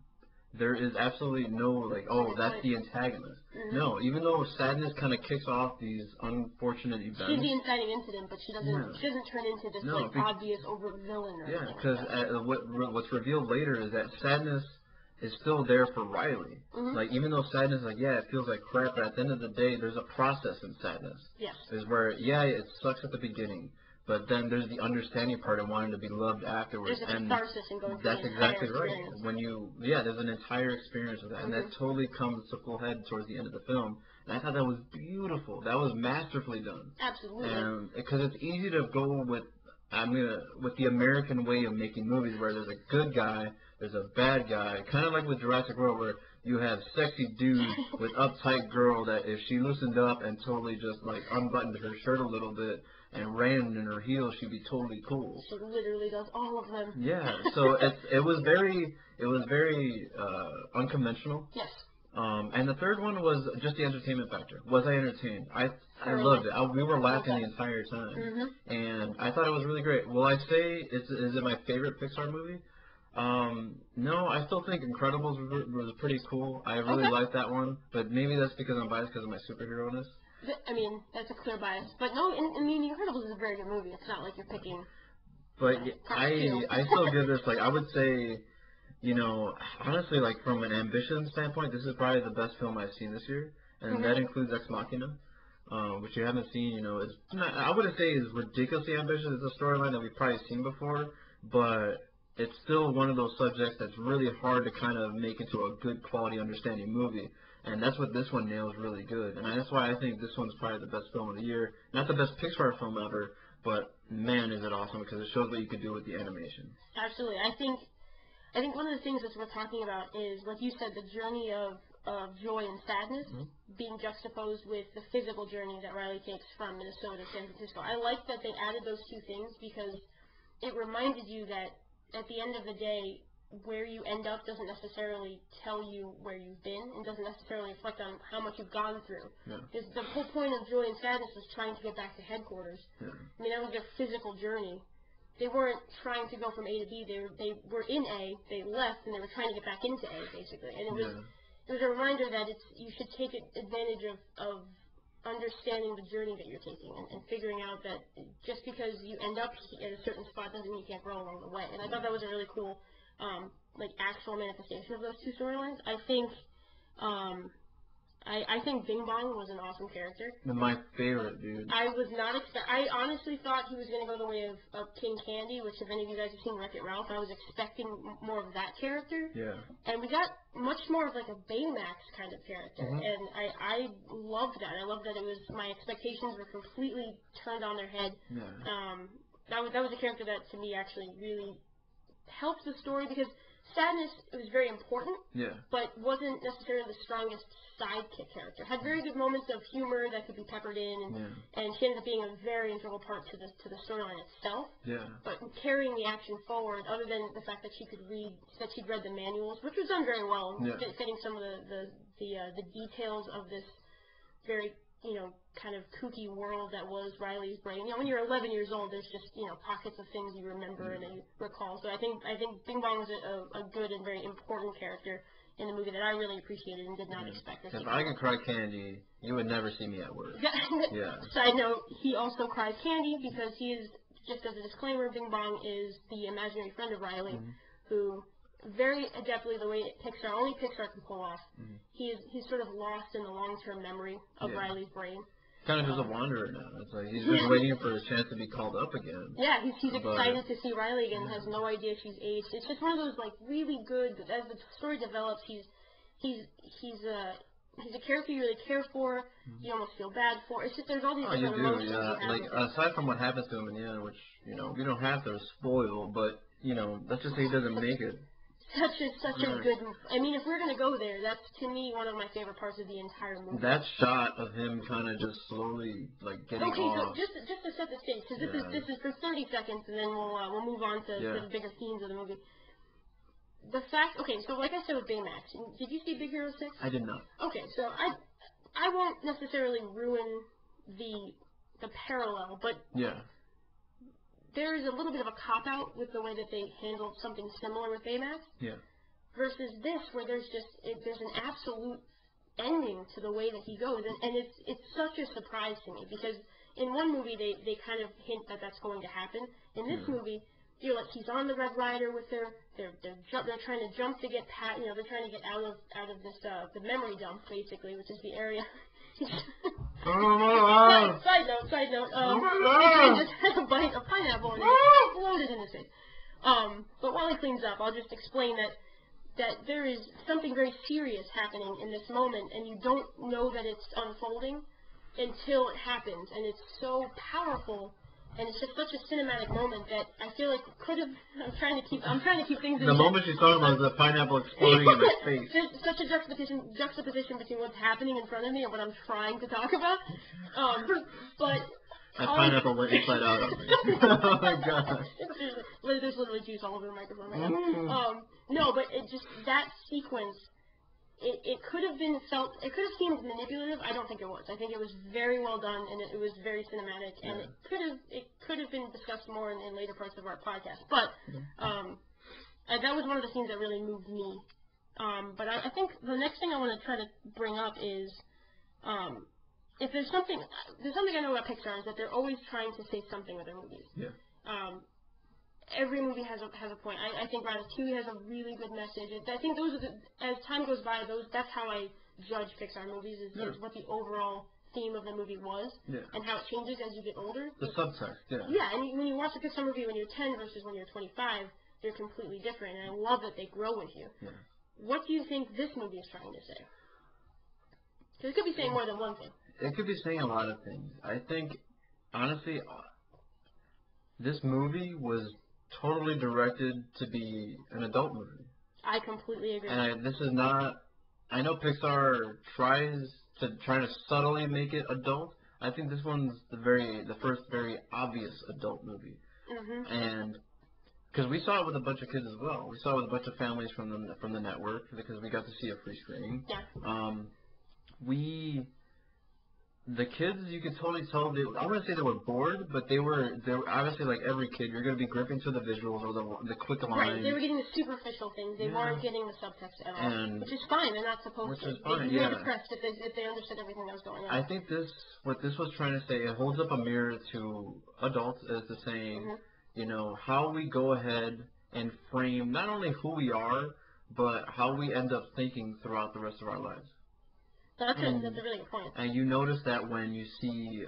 There is absolutely no, like, oh, that's the antagonist. Mm-hmm. No, even though Sadness kind of kicks off these unfortunate events. She's the inciting incident, but she doesn't turn into this obvious overt villain or anything. Yeah, because what's revealed later is that Sadness is still there for Riley. Mm-hmm. Like, even though Sadness, like, yeah, it feels like crap, but at the end of the day, there's a process in Sadness. Yes. Is where, yeah, it sucks at the beginning, but then there's the understanding part and wanting to be loved afterwards. There's a catharsis in going through that's the exactly entire right. experience. When there's an entire experience of that, and that totally comes to full head towards the end of the film. And I thought that was beautiful. That was masterfully done. Absolutely. And because it's easy to go with the American way of making movies, where there's a good guy, there's a bad guy, kind of like with Jurassic World, where you have sexy dude with uptight girl that if she loosened up and totally just like unbuttoned her shirt a little bit and ran in her heels, she'd be totally cool. She literally does all of them. Yeah, so it was very unconventional. Yes. And the third one was just the entertainment factor. Was I entertained? I loved it. We were laughing the entire time, and I thought it was really great. Will I say is it my favorite Pixar movie? No, I still think Incredibles was pretty cool. I really liked that one, but maybe that's because I'm biased because of my superhero-ness. I mean, that's a clear bias, but no, I mean, Incredibles is a very good movie. It's not like you're picking. But I still give this, like, I would say, you know, honestly, like, from an ambition standpoint, this is probably the best film I've seen this year, and that includes Ex Machina, which you haven't seen. You know, I wouldn't say is ridiculously ambitious. It's a storyline that we've probably seen before, but it's still one of those subjects that's really hard to kind of make into a good quality understanding movie. And that's what this one nails really good. And that's why I think this one's probably the best film of the year. Not the best Pixar film ever, but man, is it awesome because it shows what you could do with the animation. Absolutely. I think one of the things that we're talking about is, like you said, the journey of joy and sadness being juxtaposed with the physical journey that Riley takes from Minnesota to San Francisco. I like that they added those two things because it reminded you that at the end of the day, where you end up doesn't necessarily tell you where you've been and doesn't necessarily reflect on how much you've gone through. Yeah. Because the whole point of Joy and Sadness was trying to get back to headquarters. Yeah. I mean, that was their physical journey. They weren't trying to go from A to B. They were in A, they left, and they were trying to get back into A, basically. And it was a reminder that you should take advantage of understanding the journey that you're taking and figuring out that just because you end up at a certain spot doesn't mean you can't grow along the way. And I thought that was a really cool like actual manifestation of those two storylines. I think Bing Bong was an awesome character. My favorite, dude. I was not I honestly thought he was going to go the way of King Candy, which if any of you guys have seen Wreck-It Ralph, I was expecting more of that character. Yeah. And we got much more of like a Baymax kind of character, and I loved that. I loved that it was my expectations were completely turned on their head. Yeah. That was a character that to me actually really helped the story because Sadness, it was very important, but wasn't necessarily the strongest sidekick character. Had very good moments of humor that could be peppered in, and she ended up being a very integral part to the storyline itself. Yeah. But carrying the action forward, other than the fact that she'd read the manuals, which was done very well, fitting some of the details of this very kind of kooky world that was Riley's brain. When you're 11 years old, there's just, pockets of things you remember and that you recall. So I think Bing Bong was a good and very important character in the movie that I really appreciated and did not expect. If I could cry candy, you would never see me at work. Side note, he also cries candy because he is, just as a disclaimer, Bing Bong is the imaginary friend of Riley, who very adeptly, the way only Pixar can pull off. He's sort of lost in the long-term memory of Riley's brain. Kind of just a wanderer now. It's like he's just waiting for his chance to be called up again. Yeah, he's excited to see Riley again. Has no idea she's aged. It's just one of those like really good. As the story develops, he's a character you really care for. You almost feel bad for. It's just there's all these different emotions. Like aside from what happens to him in the end, which we don't have to spoil, but let's just say he doesn't make it. such a good. I mean, if we're gonna go there, that's to me one of my favorite parts of the entire movie. That shot of him kind of just slowly like getting off. Okay, so just to set the stage, because this is for 30 seconds, and then we'll move on to the bigger themes of the movie. The fact, okay, so like I said with Baymax, did you see Big Hero 6? I did not. Okay, so I won't necessarily ruin the parallel, but there is a little bit of a cop-out with the way that they handled something similar with Baymax. Yeah. Versus this, where there's an absolute ending to the way that he goes, and it's such a surprise to me, because in one movie they kind of hint that that's going to happen. In this movie, you're like, he's on the Red Rider with her. They're trying to jump to get they're trying to get out of this the memory dump, basically, which is the area. Side note. He just had a bite of pineapple and it's loaded in his face. But while he cleans up, I'll just explain that there is something very serious happening in this moment, and you don't know that it's unfolding until it happens, and it's so powerful. And it's just such a cinematic moment that I feel like it could have. I'm trying to keep things in the check. moment she's talking about is the pineapple exploding in his face. Just such a juxtaposition between what's happening in front of me and what I'm trying to talk about. But that pineapple went inside out of me. Oh my god. There's literally juice all over the microphone right now. No, but it just that sequence. It could have been it could have seemed manipulative. I don't think it was. I think it was very well done, and it was very cinematic, and it could have been discussed more in later parts of our podcast. But that was one of the scenes that really moved me. But I think the next thing I want to try to bring up is if there's something I know about Pixar is that they're always trying to say something with their movies. Yeah. Every movie has a point. I think Ratatouille has a really good message. I think those are as time goes by, that's how I judge Pixar movies is what the overall theme of the movie was and how it changes as you get older. The subtext, Yeah, and when you watch a Pixar movie when you're 10 versus when you're 25, they're completely different, and I love that they grow with you. Yeah. What do you think this movie is trying to say? Because it could be saying more than one thing. It could be saying a lot of things. I think, honestly, this movie was totally directed to be an adult movie. I completely agree. And this is not. I know Pixar tries to subtly make it adult. I think this one's the first very obvious adult movie. And because we saw it with a bunch of kids as well. We saw it with a bunch of families from the network because we got to see a free screening. Yeah. The kids, you could totally tell. I wouldn't say they were bored, but they were obviously like every kid. You're going to be gripping to the visuals or the quick lines. Right, they were getting the superficial things. They weren't getting the subtext at all, which is fine. They're not supposed to. Which is fine. They'd be depressed if they understood everything that was going on. I think what this was trying to say, it holds up a mirror to adults as to saying, how we go ahead and frame not only who we are, but how we end up thinking throughout the rest of our lives. That's a really good point. And you notice that when you see,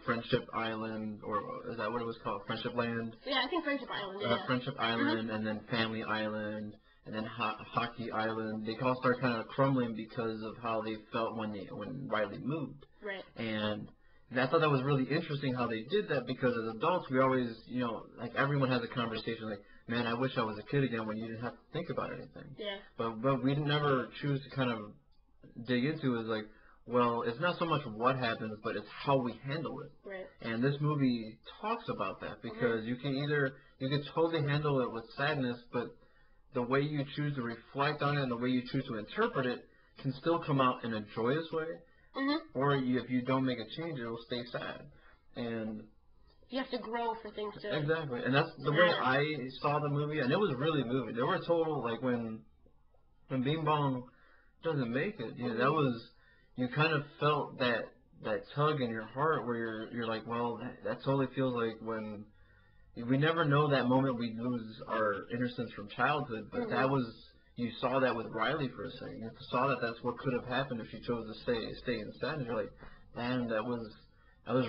Friendship Island, or is that what it was called? Friendship Land? Yeah, I think Friendship Island. Friendship Island, and then Family Island, and then Hockey Island. They all start kind of crumbling because of how they felt when Riley moved. Right. And I thought that was really interesting how they did that, because as adults, we always, like everyone has a conversation like, man, I wish I was a kid again when you didn't have to think about anything. Yeah. But we never choose to kind of dig into is like, well, it's not so much what happens, but it's how we handle it. Right. And this movie talks about that, because you can totally handle it with sadness, but the way you choose to reflect on it and the way you choose to interpret it can still come out in a joyous way. Or if you don't make a change, it will stay sad. And you have to grow for things to... Exactly. And that's the way I saw the movie, and it was really moving. There were total, like, when Bing Bong doesn't make it, that was, you kind of felt that tug in your heart where you're like, well, that totally feels like when we never know that moment we lose our innocence from childhood, but that was, you saw that with Riley for a second. You saw that that's what could have happened if she chose to stay in sadness. You're like, man, that was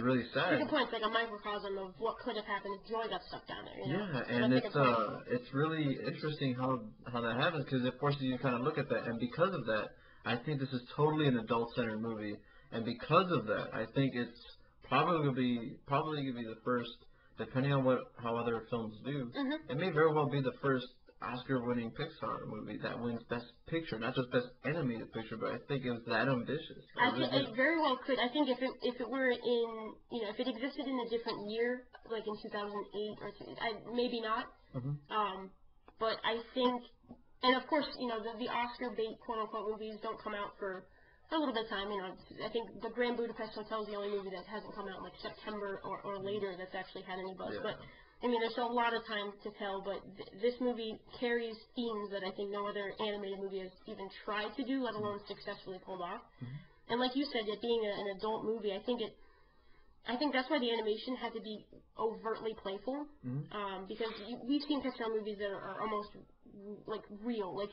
really sad. It's a good point. It's like a microcosm of what could have happened if Joy got stuck down there. Yeah, and it's really interesting how that happens, because it forces you to kind of look at that. And because of that, I think this is totally an adult-centered movie. And because of that, I think it's probably gonna be the first, depending on how other films do. It may very well be the first Oscar-winning Pixar movie that wins Best Picture, not just Best Animated Picture, but I think it was that ambitious. It very well could. I think if it were in, if it existed in a different year, like in 2008 or maybe not. But I think, and of course, the Oscar bait quote unquote movies don't come out for a little bit of time. I think the Grand Budapest Hotel is the only movie that hasn't come out in like September or later that's actually had any buzz. Yeah. But there's a lot of time to tell, but this movie carries themes that I think no other animated movie has even tried to do, let alone successfully pulled off. And like you said, it being an adult movie, I think that's why the animation had to be overtly playful, because we've seen Pixar movies that are almost like real, like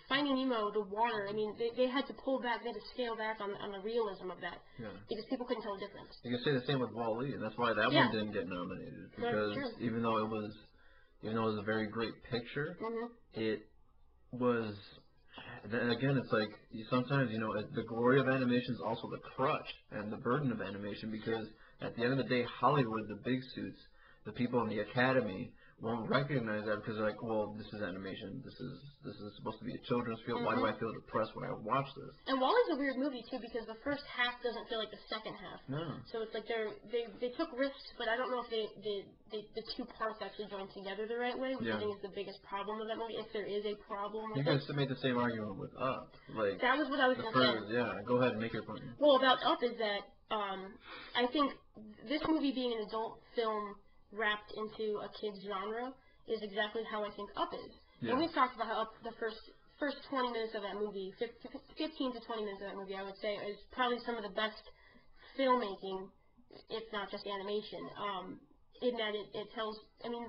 Finding Nemo, the water. They had to pull back, they had to scale back on the realism of that, because people couldn't tell the difference. You can say the same with Wall-E, and that's why that one didn't get nominated, because even though it was a very great picture, it was. Then again, it's like sometimes the glory of animation is also the crutch and the burden of animation, because at the end of the day, Hollywood, the big suits, the people in the Academy won't recognize that because they're like, well, this is animation. This is supposed to be a children's film. Why do I feel depressed when I watch this? And Wall-E's a weird movie too, because the first half doesn't feel like the second half. No. So it's like they took risks, but I don't know if the two parts actually joined together the right way, which I think is the biggest problem of that movie, if there is a problem with it. You guys made the same argument with Up. Like, that was what I was going to say. Yeah, go ahead and make your point. Well, about Up is that I think this movie being an adult film wrapped into a kid's genre is exactly how I think Up is. Yeah. And we've talked about how Up, the first 20 minutes of that movie, 15 to 20 minutes of that movie, I would say, is probably some of the best filmmaking, if not just animation, in that it tells,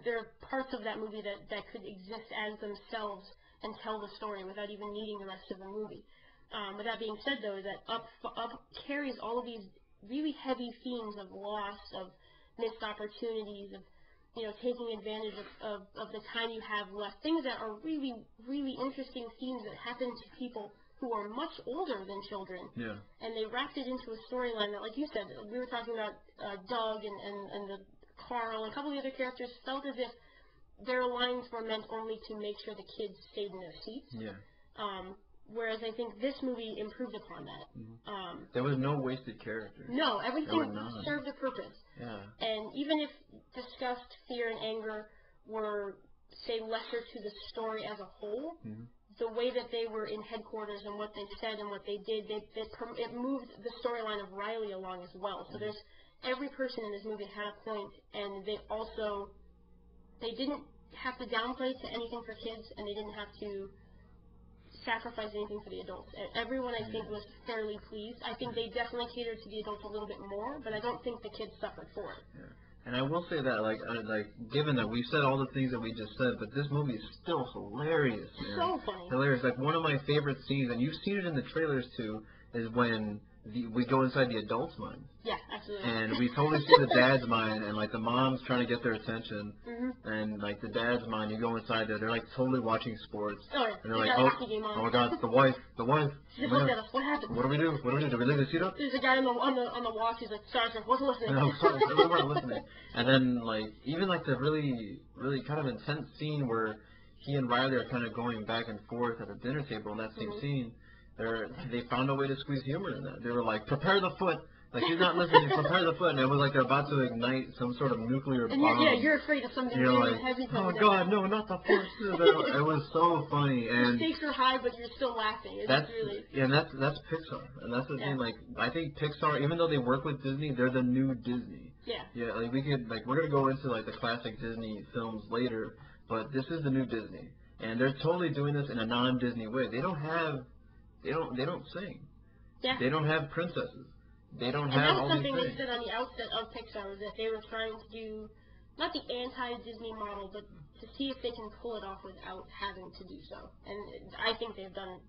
there are parts of that movie that could exist as themselves and tell the story without even needing the rest of the movie. With that being said, though, that Up carries all of these really heavy themes of loss, of missed opportunities, of taking advantage of the time you have left. Things that are really, really interesting themes that happen to people who are much older than children. Yeah. And they wrapped it into a storyline that, like you said, we were talking about Doug and the Carl and a couple of the other characters felt as if their lines were meant only to make sure the kids stayed in their seats. Yeah. Whereas I think this movie improved upon that. There was no wasted character. No, everything served a purpose. Yeah. And even if disgust, fear, and anger were, say, lesser to the story as a whole, the way that they were in headquarters and what they said and what they did, it moved the storyline of Riley along as well. So there's every person in this movie had a point, and they didn't have to downplay to anything for kids, and they didn't have to sacrifice anything for the adults. Everyone, I think, was fairly pleased. I think they definitely catered to the adults a little bit more, but I don't think the kids suffered for it. Yeah. And I will say that, like, given that we said all the things that we just said, but this movie is still hilarious, man. So funny. Hilarious. Like, one of my favorite scenes, and you've seen it in the trailers too, is when we go inside the adult's mind. Yeah, absolutely. And we totally see the dad's mind, and like the mom's trying to get their attention, and like the dad's mind, you go inside there, they're like totally watching sports, and they're like, oh my God, the wife. Just look at us. What happened? What do we do? Do we leave the seat up? There's a guy on the watch. He's like, sorry, sir, wasn't listening. No, sorry, we weren't listening. And then like even like the really, really kind of intense scene where he and Riley are kind of going back and forth at the dinner table in that same scene. They found a way to squeeze humor in that. They were like, prepare the foot. Like, he's not listening, prepare the foot. And it was like they're about to ignite some sort of nuclear bomb. And you're afraid of something really heavy coming down. Oh, God, no, not the force. It was so funny. And the stakes are high, but you're still laughing. That's Pixar. And that's the thing. Like, I think Pixar, even though they work with Disney, they're the new Disney. Yeah. Yeah, like, we're going to go into, like, the classic Disney films later, but this is the new Disney. And they're totally doing this in a non-Disney way. They don't sing. Yeah. They don't have princesses. They don't have all these things. And that was something they said on the outset of Pixar, was that they were trying to do, not the anti-Disney model, but to see if they can pull it off without having to do so. And I think they've done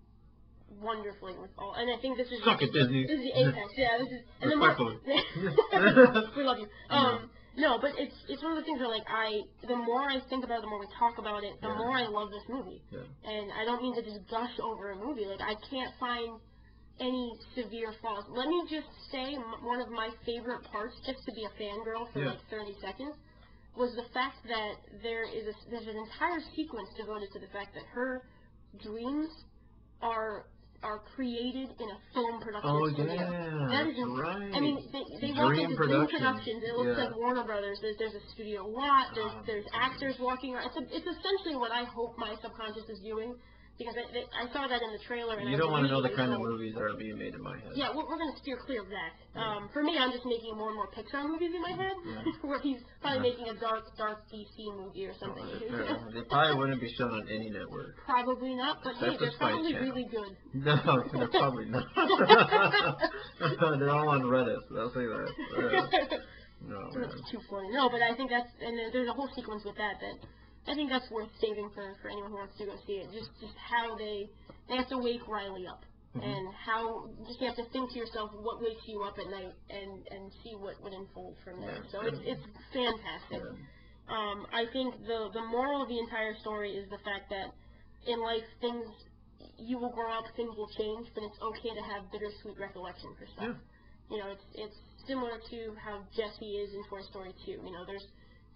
wonderfully with all. And I think this is... Suck it, Disney. This is the apex. Yeah, this is... And respectfully. We love you. No, but it's one of the things where, like, the more I think about it, the more we talk about it, the more I love this movie. Yeah. And I don't mean to just gush over a movie. Like, I can't find any severe flaws. Let me just say one of my favorite parts, just to be a fangirl for like 30 seconds, was the fact that there's an entire sequence devoted to the fact that her dreams are created in a film production studio. That is right. I mean, they walk into Dream Productions. It looks like Warner Brothers. There's a studio lot. There's actors walking around. It's essentially what I hope my subconscious is doing. Because I saw that in the trailer. And you don't want to know the kind of movies that are being made in my head. Yeah, we're going to steer clear of that. For me, I'm just making more and more Pixar movies in my head, where he's probably making a dark DC movie or something. They probably wouldn't be shown on any network. Probably not, but hey, they're probably really good. No, they're probably not. They're all on Reddit, I'll say that. No, it's too funny. No, but I think and there's a whole sequence with that I think that's worth saving for anyone who wants to go see it. Just how they have to wake Riley up, and how just you have to think to yourself what wakes you up at night, and see what would unfold from there. So it's fantastic. I think the moral of the entire story is the fact that in life you will grow up, things will change, but it's okay to have bittersweet recollection for stuff. You know, it's similar to how Jesse is in Toy Story 2. You know,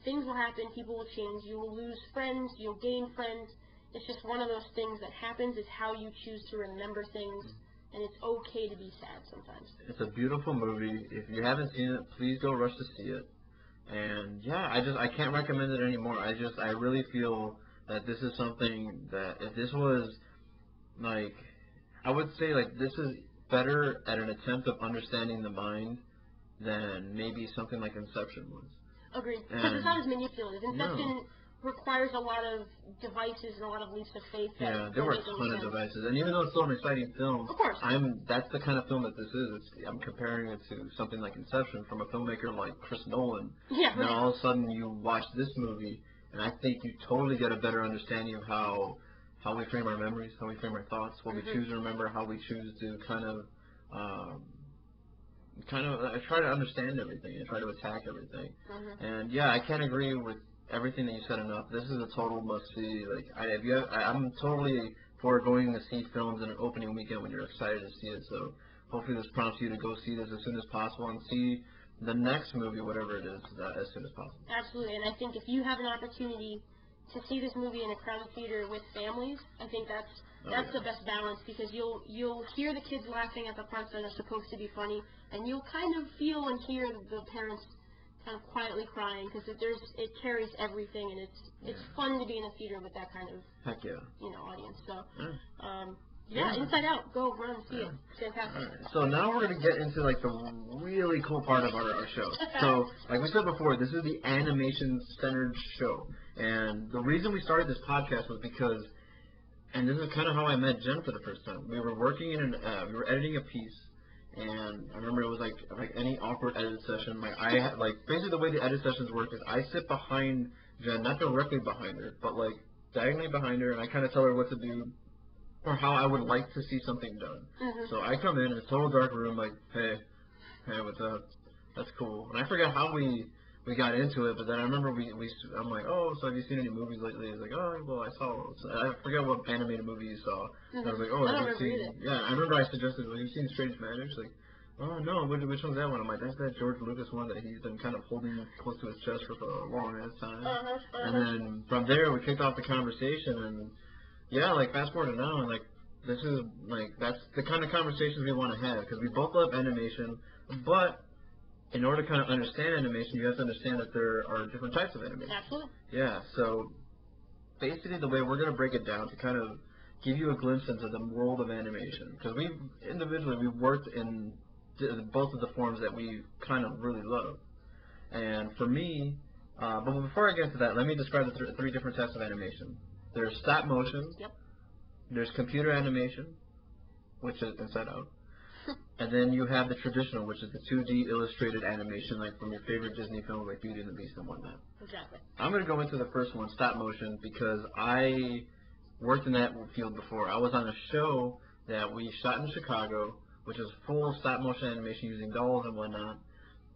things will happen, people will change, you will lose friends, you'll gain friends. It's just one of those things that happens. It's how you choose to remember things, and it's okay to be sad sometimes. It's a beautiful movie. If you haven't seen it, please go rush to see it. And I can't recommend it anymore. I really feel that this is something that if this was like, I would say like this is better at an attempt of understanding the mind than maybe something like Inception was. Agreed. Because it's not as manipulative. Inception requires a lot of devices and a lot of leaps of faith. There were a ton of devices. And even though it's still an exciting film, of course. That's the kind of film that this is. I'm comparing it to something like Inception from a filmmaker like Chris Nolan. Yeah. And then all of a sudden you watch this movie, and I think you totally get a better understanding of how we frame our memories, how we frame our thoughts, what we choose to remember, how we choose to kind of try to understand everything and try to attack everything. And I can't agree with everything that you said enough. This is a total must-see. Like, I'm totally for going to see films in an opening weekend when you're excited to see it. So hopefully this prompts you to go see this as soon as possible and see the next movie, whatever it is, as soon as possible. Absolutely, and I think if you have an opportunity to see this movie in a crowded theater with families, I think that's the best balance, because you'll hear the kids laughing at the parts that are supposed to be funny, and you'll kind of feel and hear the parents kind of quietly crying, because it carries everything, and it's fun to be in a theater with that kind of audience. So Inside Out, go run see it. Fantastic. All right. So now we're gonna get into like the really cool part of our show. So like we said before, this is the animation-centered show, and the reason we started this podcast was because. And this is kind of how I met Jen for the first time. We were working we were editing a piece, and I remember it was like any awkward edit session. Basically the way the edit sessions work is I sit behind Jen, not directly behind her, but like diagonally behind her, and I kind of tell her what to do or how I would like to see something done. So I come in a total dark room, like, hey, what's up? That's cool. And I forgot how we got into it, but then I remember I'm like, oh, so have you seen any movies lately? He's like, oh, well, I saw. I forget what animated movie you saw. I was like, oh, have you seen? Yeah, I remember I suggested, well, you've seen Strange Magic? She's like, oh no, which one's that one? I'm like, that's that George Lucas one that he's been kind of holding close to his chest for a long ass time. And then from there we kicked off the conversation, and fast forward to now, and like this is like that's the kind of conversations we want to have, because we both love animation, but in order to kind of understand animation, you have to understand that there are different types of animation. Absolutely. Yeah, so basically the way we're going to break it down to kind of give you a glimpse into the world of animation, because we've worked in both of the forms that we kind of really love. And for me, but before I get into that, let me describe the three different types of animation. There's stop motion. Yep. There's computer animation, which is Inside Out. And then you have the traditional, which is the 2D illustrated animation, like from your favorite Disney films like Beauty and the Beast and whatnot. Exactly. I'm going to go into the first one, stop motion, because I worked in that field before. I was on a show that we shot in Chicago, which is full stop motion animation using dolls and whatnot.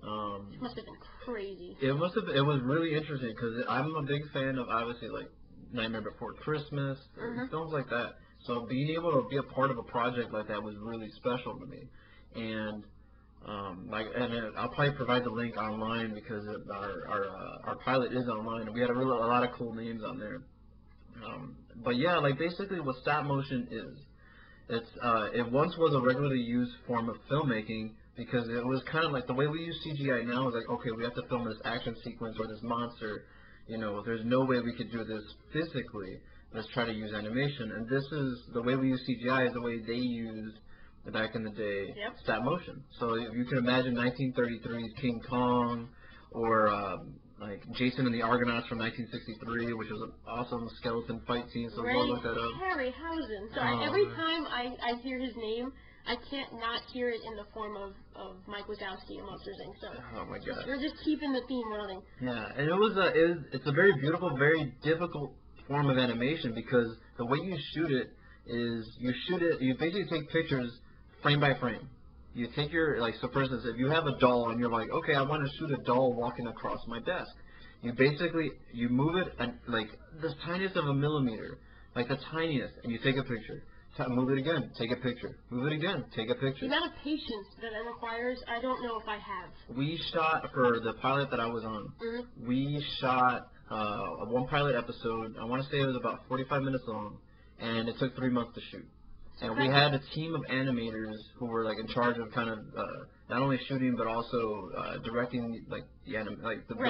It must have been crazy. It was really interesting, because I'm a big fan of, obviously, like Nightmare Before Christmas, films like that. So being able to be a part of a project like that was really special to me. And I'll probably provide the link online because our pilot is online, and we had a lot of cool names on there. But yeah, like basically what stop motion is, it once was a regularly used form of filmmaking because it was kind of like the way we use CGI now is like, okay, we have to film this action sequence or this monster, there's no way we could do this physically. Let's try to use animation, and this is the way we use CGI is the way they used back in the day, stop motion. So if you can imagine 1933's King Kong, or like Jason and the Argonauts from 1963, which was an awesome skeleton fight scene. So we'll look that up. Harryhausen. So every time I hear his name, I can't not hear it in the form of Mike Wazowski and Monsters Inc. So oh my God, we're just keeping the theme running. Yeah, and it's a very beautiful, very difficult form of animation because the way you shoot it is you basically take pictures frame by frame. You take so for instance, if you have a doll and you're like, okay, I want to shoot a doll walking across my desk, you move it like the tiniest of a millimeter, like the tiniest, and you take a picture. Move it again, take a picture. Move it again, take a picture. The amount of patience that it requires, I don't know if I have. We shot, for the pilot that I was on, we shot one pilot episode. I want to say it was about 45 minutes long, and it took 3 months to shoot. And we had a team of animators who were like in charge of kind of not only shooting but also directing the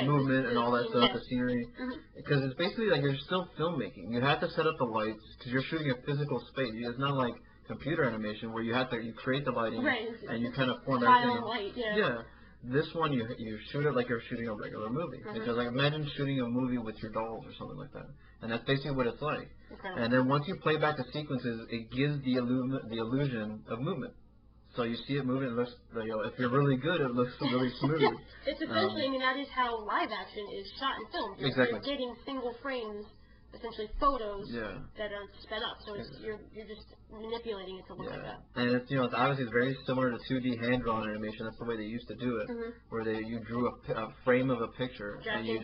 movement and all that stuff, the scenery, because it's basically like you're still filmmaking. You have to set up the lights because you're shooting a physical space. It's not like computer animation where you create the lighting and you kind of form everything. Light, yeah. This one you shoot it like you're shooting a regular movie. Because like imagine shooting a movie with your dolls or something like that, and that's basically what it's like. And then once you play back the sequences, it gives the illusion of movement. So you see it moving. It looks, if you're really good, it looks really smooth. It's essentially, that is how live action is shot and filmed. You're getting single frames, essentially photos that are sped up. So you're just manipulating it to look like that. And it's it's obviously very similar to 2D hand drawn animation. That's the way they used to do it, where you drew a frame of a picture and you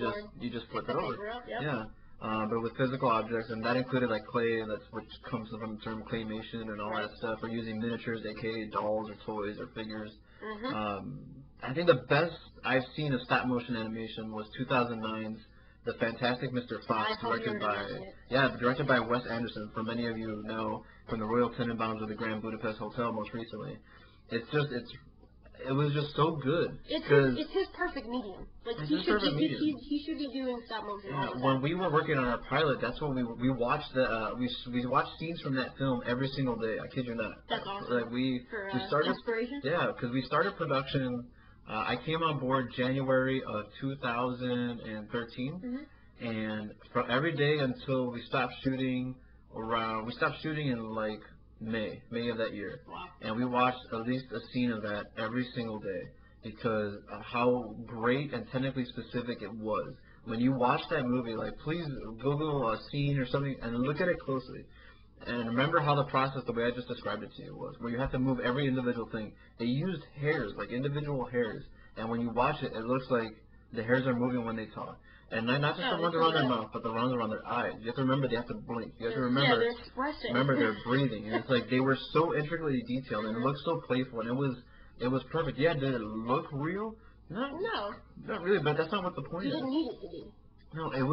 just flip it over. Yeah. But with physical objects, and that included like clay, which comes from the term claymation and all that stuff. We're using miniatures, aka dolls or toys or figures. I think the best I've seen of stop motion animation was 2009's The Fantastic Mr. Fox, directed by Wes Anderson. For many of you know, from the Royal Tenenbaums of the Grand Budapest Hotel most recently. It was just so good. It's his perfect medium. Like he should be doing stop motion all the time. When we were working on our pilot, that's what we watched we watched scenes from that film every single day. I kid you not. That's awesome. Like we started inspiration. Yeah, because we started production. I came on board January of 2013, and from every day until we stopped shooting in like May of that year. Wow. And we watched at least a scene of that every single day because of how great and technically specific it was. When you watch that movie, like please Google a scene or something and look at it closely. And remember how the process, the way I just described it to you, was where you have to move every individual thing. They used hairs, like individual hairs. And when you watch it, it looks like the hairs are moving when they talk. And not just the ones around their mouth, but the ones around their eyes. You have to remember they have to blink. You have to remember, they're expressing. Remember they're breathing. And it's like they were so intricately detailed, and it looked so playful, and it was perfect. Yeah, did it look real? No, not really. But that's not what the point is. You didn't need it to be. No, it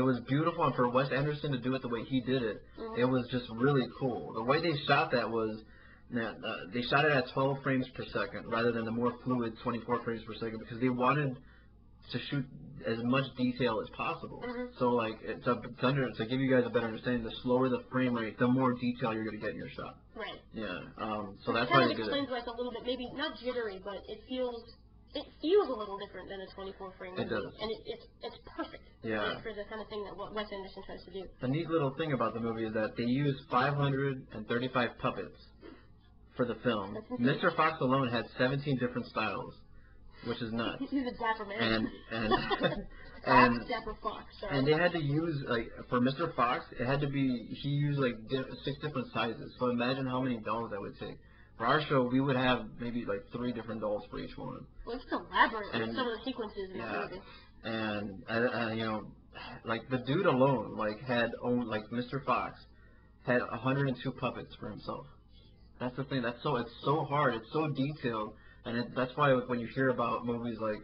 was beautiful, and for Wes Anderson to do it the way he did it, it was just really cool. The way they shot that was. They shot it at 12 frames per second rather than the more fluid 24 frames per second because they wanted to shoot as much detail as possible. So like to give you guys a better understanding, the slower the frame rate, the more detail you're going to get in your shot. Right. Yeah. So that's why they did it. It explains like a little bit, maybe not jittery, but it feels a little different than a 24 frame movie. It does. And it's perfect. Yeah. For the kind of thing that Wes Anderson tries to do. The neat little thing about the movie is that they used 535 puppets for the film. Mr. Fox alone had 17 different styles, which is nuts. He's a dapper man. And Dapper Fox. Sorry. And they had to use for Mr. Fox, he used 6 different sizes. So imagine how many dolls that would take. For our show, we would have maybe 3 different dolls for each one. Well, it's elaborate with some of the sequences in the movie. And the dude alone Mr. Fox had 102 puppets for himself. That's the thing. It's so hard. It's so detailed And that's why when you hear about movies like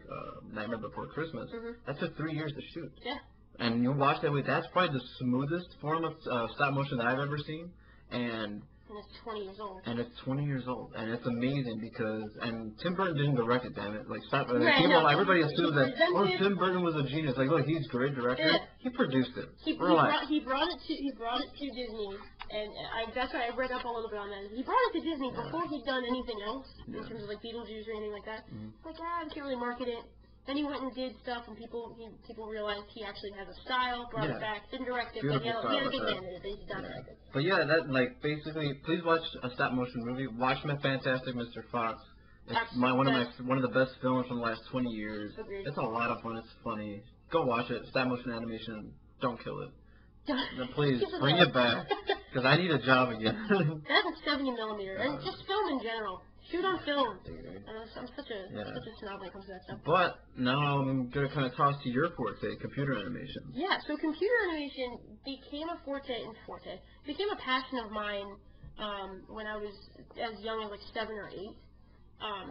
Nightmare Before Christmas, that took 3 years to shoot. Yeah. And you watch that that's probably the smoothest form of stop motion that I've ever seen. And it's 20 years old. And it's 20 years old, and it's amazing because Tim Burton didn't direct it, damn it. Like everybody assumes that Tim Burton was a genius. Like, look, he's a great director. Yeah. He produced it. He brought it to Disney, and that's why I read up a little bit on that. He brought it to Disney before he'd done anything else in terms of like Beetlejuice or anything like that. Like, I can't really market it. Then he went and did stuff, and people realized he actually has a style, brought it back, didn't direct it, but he had a big hand in it, but he's done it. But yeah, basically, please watch a stop motion movie. Watch Fantastic Mr. Fox. It's one of the best films from the last 20 years. Agreed. It's a lot of fun. It's funny. Go watch it. Stop motion animation. Don't kill it. Please bring it back, because I need a job again. That's a 70 millimeter, and just film in general. Shoot on film. I'm such a snob when it comes to that stuff. But now I'm going to kind of toss to your forte, computer animation. Yeah, so computer animation became a became a passion of mine when I was as young as like 7 or 8.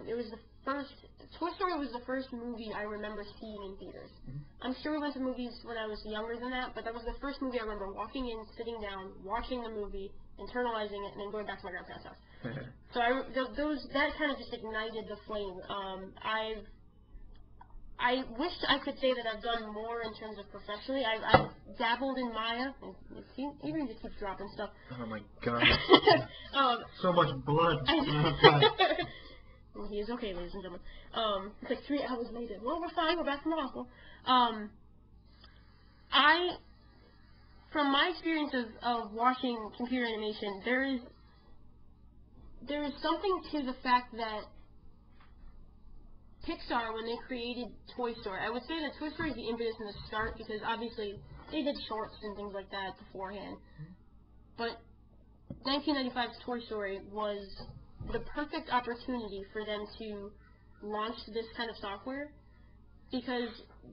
It was Toy Story was the first movie I remember seeing in theaters. I'm sure we went to movies when I was younger than that, but that was the first movie I remember walking in, sitting down, watching the movie, internalizing it, and then going back to my grandparents' house. So that kind of just ignited the flame. I wish I could say that I've done more in terms of professionally. I've dabbled in Maya. Even just keeps dropping stuff. Oh my god. So much blood. He is okay, ladies and gentlemen. It's like 3 hours later. Well, we're fine. We're back from the hospital. From my experience of watching computer animation, there is something to the fact that Pixar, when they created Toy Story, I would say that Toy Story is the impetus in the start, because obviously they did shorts and things like that beforehand. But 1995's Toy Story was the perfect opportunity for them to launch this kind of software, because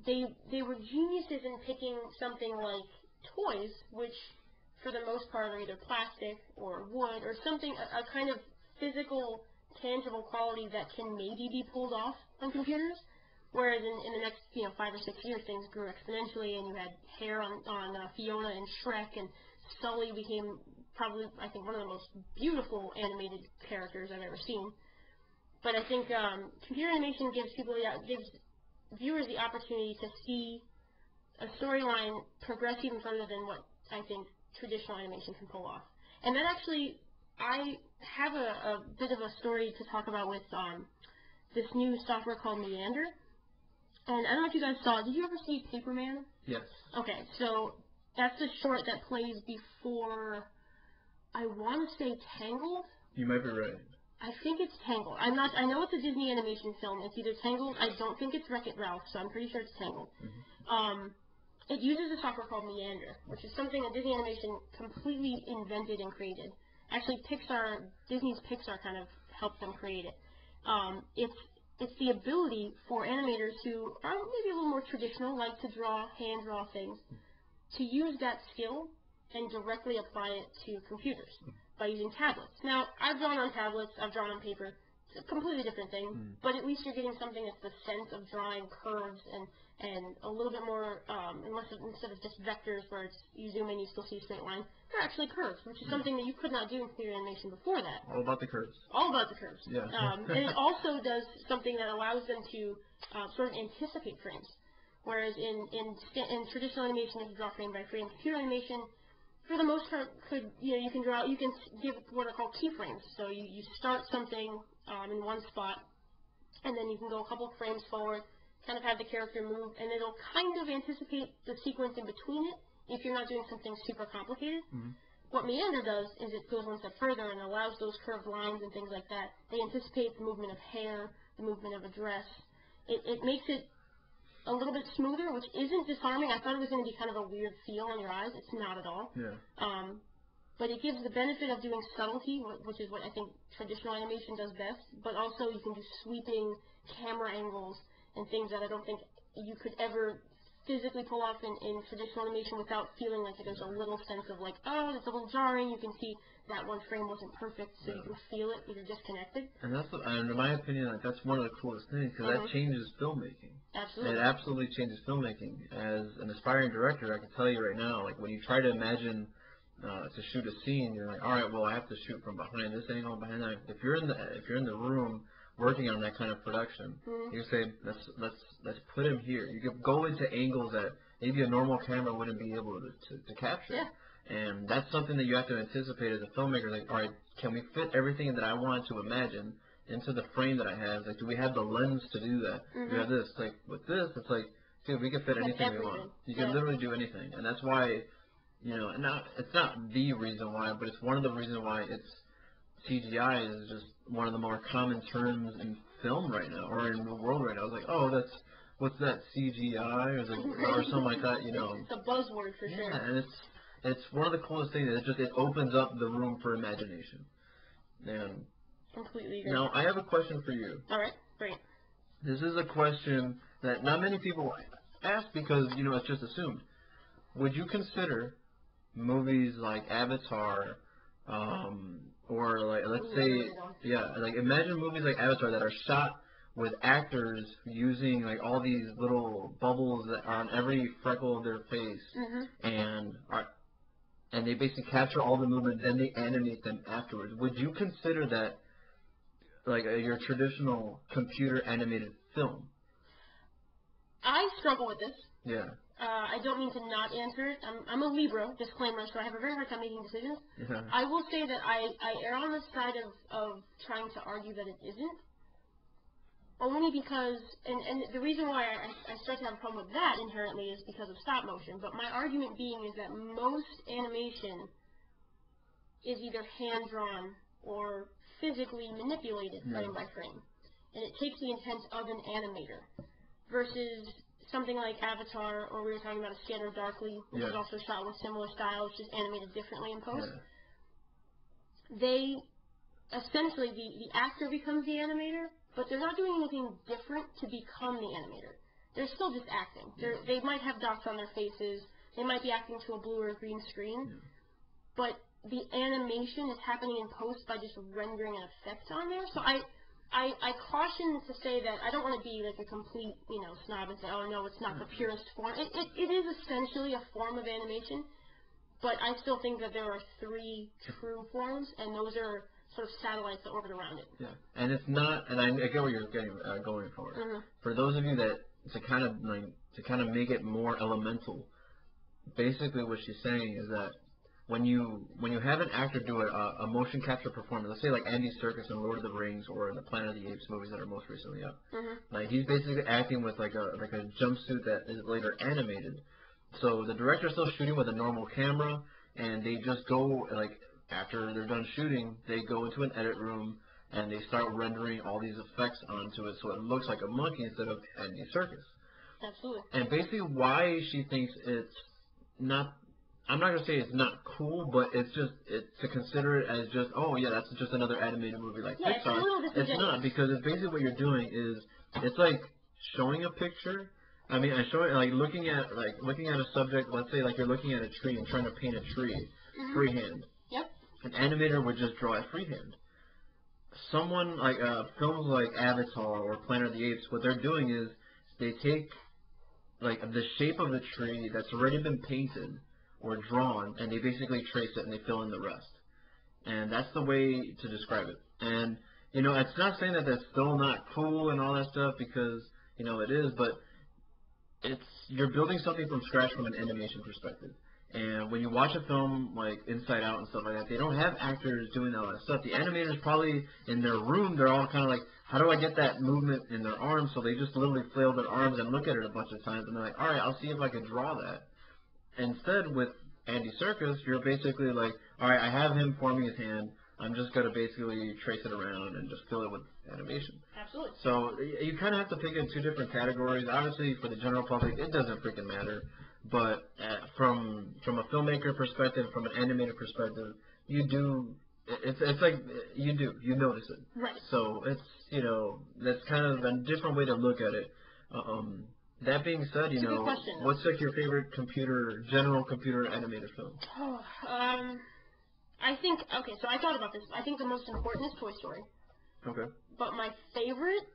they were geniuses in picking something like toys, which for the most part are either plastic or wood or something, a kind of physical, tangible quality that can maybe be pulled off on computers. Whereas in the next 5 or 6 years, things grew exponentially, and you had hair on Fiona and Shrek, and Sully became probably, I think, one of the most beautiful animated characters I've ever seen. But I think computer animation gives viewers the opportunity to see a storyline progress even further than what I think traditional animation can pull off. And that actually, I have a bit of a story to talk about with this new software called Meander. And I don't know if you guys saw it. Did you ever see Paperman? Yes. Okay, so that's the short that plays before, I want to say Tangled? You might be right. I think it's Tangled. I know it's a Disney animation film. It's either Tangled. I don't think it's Wreck-It Ralph, so I'm pretty sure it's Tangled. It uses a software called Meander, which is something that Disney Animation completely invented and created. Actually, Disney's Pixar kind of helped them create it. It's the ability for animators who are maybe a little more traditional, like to hand-draw things, to use that skill and directly apply it to computers by using tablets. Now, I've drawn on tablets, I've drawn on paper. It's a completely different thing, but at least you're getting something that's the sense of drawing curves and a little bit more, instead of just vectors where you zoom in, you still see a straight line, they're actually curves, which is something that you could not do in computer animation before that. All about the curves. All about the curves. Yeah. And it also does something that allows them to sort of anticipate frames. Whereas in traditional animation, if you draw frame by frame, computer animation, for the most part, you can give what are called keyframes. So you start something in one spot, and then you can go a couple frames forward, kind of have the character move, and it'll kind of anticipate the sequence in between it if you're not doing something super complicated. What Meander does is it goes one step further and allows those curved lines and things like that. They anticipate the movement of hair, the movement of a dress. It makes it a little bit smoother, which isn't disarming. I thought it was going to be kind of a weird feel on your eyes. It's not at all. Yeah. But it gives the benefit of doing subtlety, which is what I think traditional animation does best, but also you can do sweeping camera angles and things that I don't think you could ever physically pull off in traditional animation without feeling like there's a little sense of like, oh, it's a little jarring. You can see that one frame wasn't perfect, so you can feel it, but you're disconnected. And that's, and in my opinion, like, that's one of the coolest things, because that changes filmmaking. Absolutely. It absolutely changes filmmaking. As an aspiring director, I can tell you right now, like, when you try to imagine to shoot a scene, you're like, all right, well, I have to shoot from behind this angle, behind that. If you're in the room working on that kind of production, you say, let's put him here. You could go into angles that maybe a normal camera wouldn't be able to capture. Yeah. And that's something that you have to anticipate as a filmmaker. Like, all right, can we fit everything that I want to imagine into the frame that I have? Like, do we have the lens to do that? Do we have this? Like, with this, it's like, dude, we can fit anything we want. You can literally do anything. And that's why, you know, and it's not the reason why, but it's one of the reasons why CGI is just one of the more common terms in film right now, or in the world right now. It's like, oh, what's that, CGI, or something like that, you know. It's a buzzword for sure. Yeah, and it's one of the coolest things. It opens up the room for imagination. And completely agree. Now, I have a question for you. All right, great. This is a question that not many people ask because, you know, it's just assumed. Would you consider movies like Avatar, or like, let's say, like imagine movies like Avatar that are shot with actors using like all these little bubbles that are on every freckle of their face, and they basically capture all the movement, then they animate them afterwards. Would you consider that like your traditional computer animated film? I struggle with this. Yeah. I don't mean to not answer it. I'm a Libra, disclaimer, so I have a very hard time making decisions. Yeah. I will say that I err on the side of trying to argue that it isn't. Only because, and the reason why I start to have a problem with that inherently is because of stop motion. But my argument being is that most animation is either hand-drawn or physically manipulated frame by frame. And it takes the intent of an animator. Versus something like Avatar, or we were talking about A Scanner Darkly, which is also shot with similar styles, just animated differently in post. They, essentially, the actor becomes the animator, but they're not doing anything different to become the animator. They're still just acting. They might have dots on their faces, they might be acting to a blue or a green screen, but the animation is happening in post by just rendering an effect on there. So I caution to say that I don't want to be like a complete, you know, snob and say, oh no, it's not the purest form. It is essentially a form of animation, but I still think that there are three true forms, and those are sort of satellites that orbit around it. Yeah, and it's not, and I get what you're going for. For those of you that to kind of make it more elemental, basically what she's saying is that when you have an actor do a motion capture performance, let's say like Andy Serkis in Lord of the Rings or the Planet of the Apes movies that are most recently up, like he's basically acting with like a jumpsuit that is later animated. So the director's still shooting with a normal camera, and they just go like after they're done shooting, they go into an edit room and they start rendering all these effects onto it, so it looks like a monkey instead of Andy Serkis. Absolutely. And basically, why she thinks it's not. I'm not going to say it's not cool, but it's to consider it as just, oh yeah, that's just another animated movie like Pixar. It's not, because it's basically what you're doing is, it's like showing a picture. I mean, looking at a subject, let's say like you're looking at a tree and trying to paint a tree, freehand. Yep. An animator would just draw it freehand. Someone like films like Avatar or Planet of the Apes, what they're doing is they take like the shape of the tree that's already been painted or drawn, and they basically trace it and they fill in the rest. And that's the way to describe it. And, you know, it's not saying that that's still not cool and all that stuff, because, you know, it is, but you're building something from scratch from an animation perspective. And when you watch a film like Inside Out and stuff like that, they don't have actors doing all that stuff. The animators probably in their room, they're all kind of like, how do I get that movement in their arms? So they just literally flail their arms and look at it a bunch of times, and they're like, all right, I'll see if I can draw that. Instead, with Andy Serkis, you're basically like, all right, I have him forming his hand. I'm just going to basically trace it around and just fill it with animation. Absolutely. So you kind of have to pick in two different categories. Obviously, for the general public, it doesn't freaking matter. But from a filmmaker perspective, from an animator perspective, you do. It's like you notice it. Right. So it's, you know, that's kind of a different way to look at it. That being said, you know, what's like your favorite general computer animated film? I think, okay, so I thought about this. I think the most important is Toy Story. Okay. But my favorite,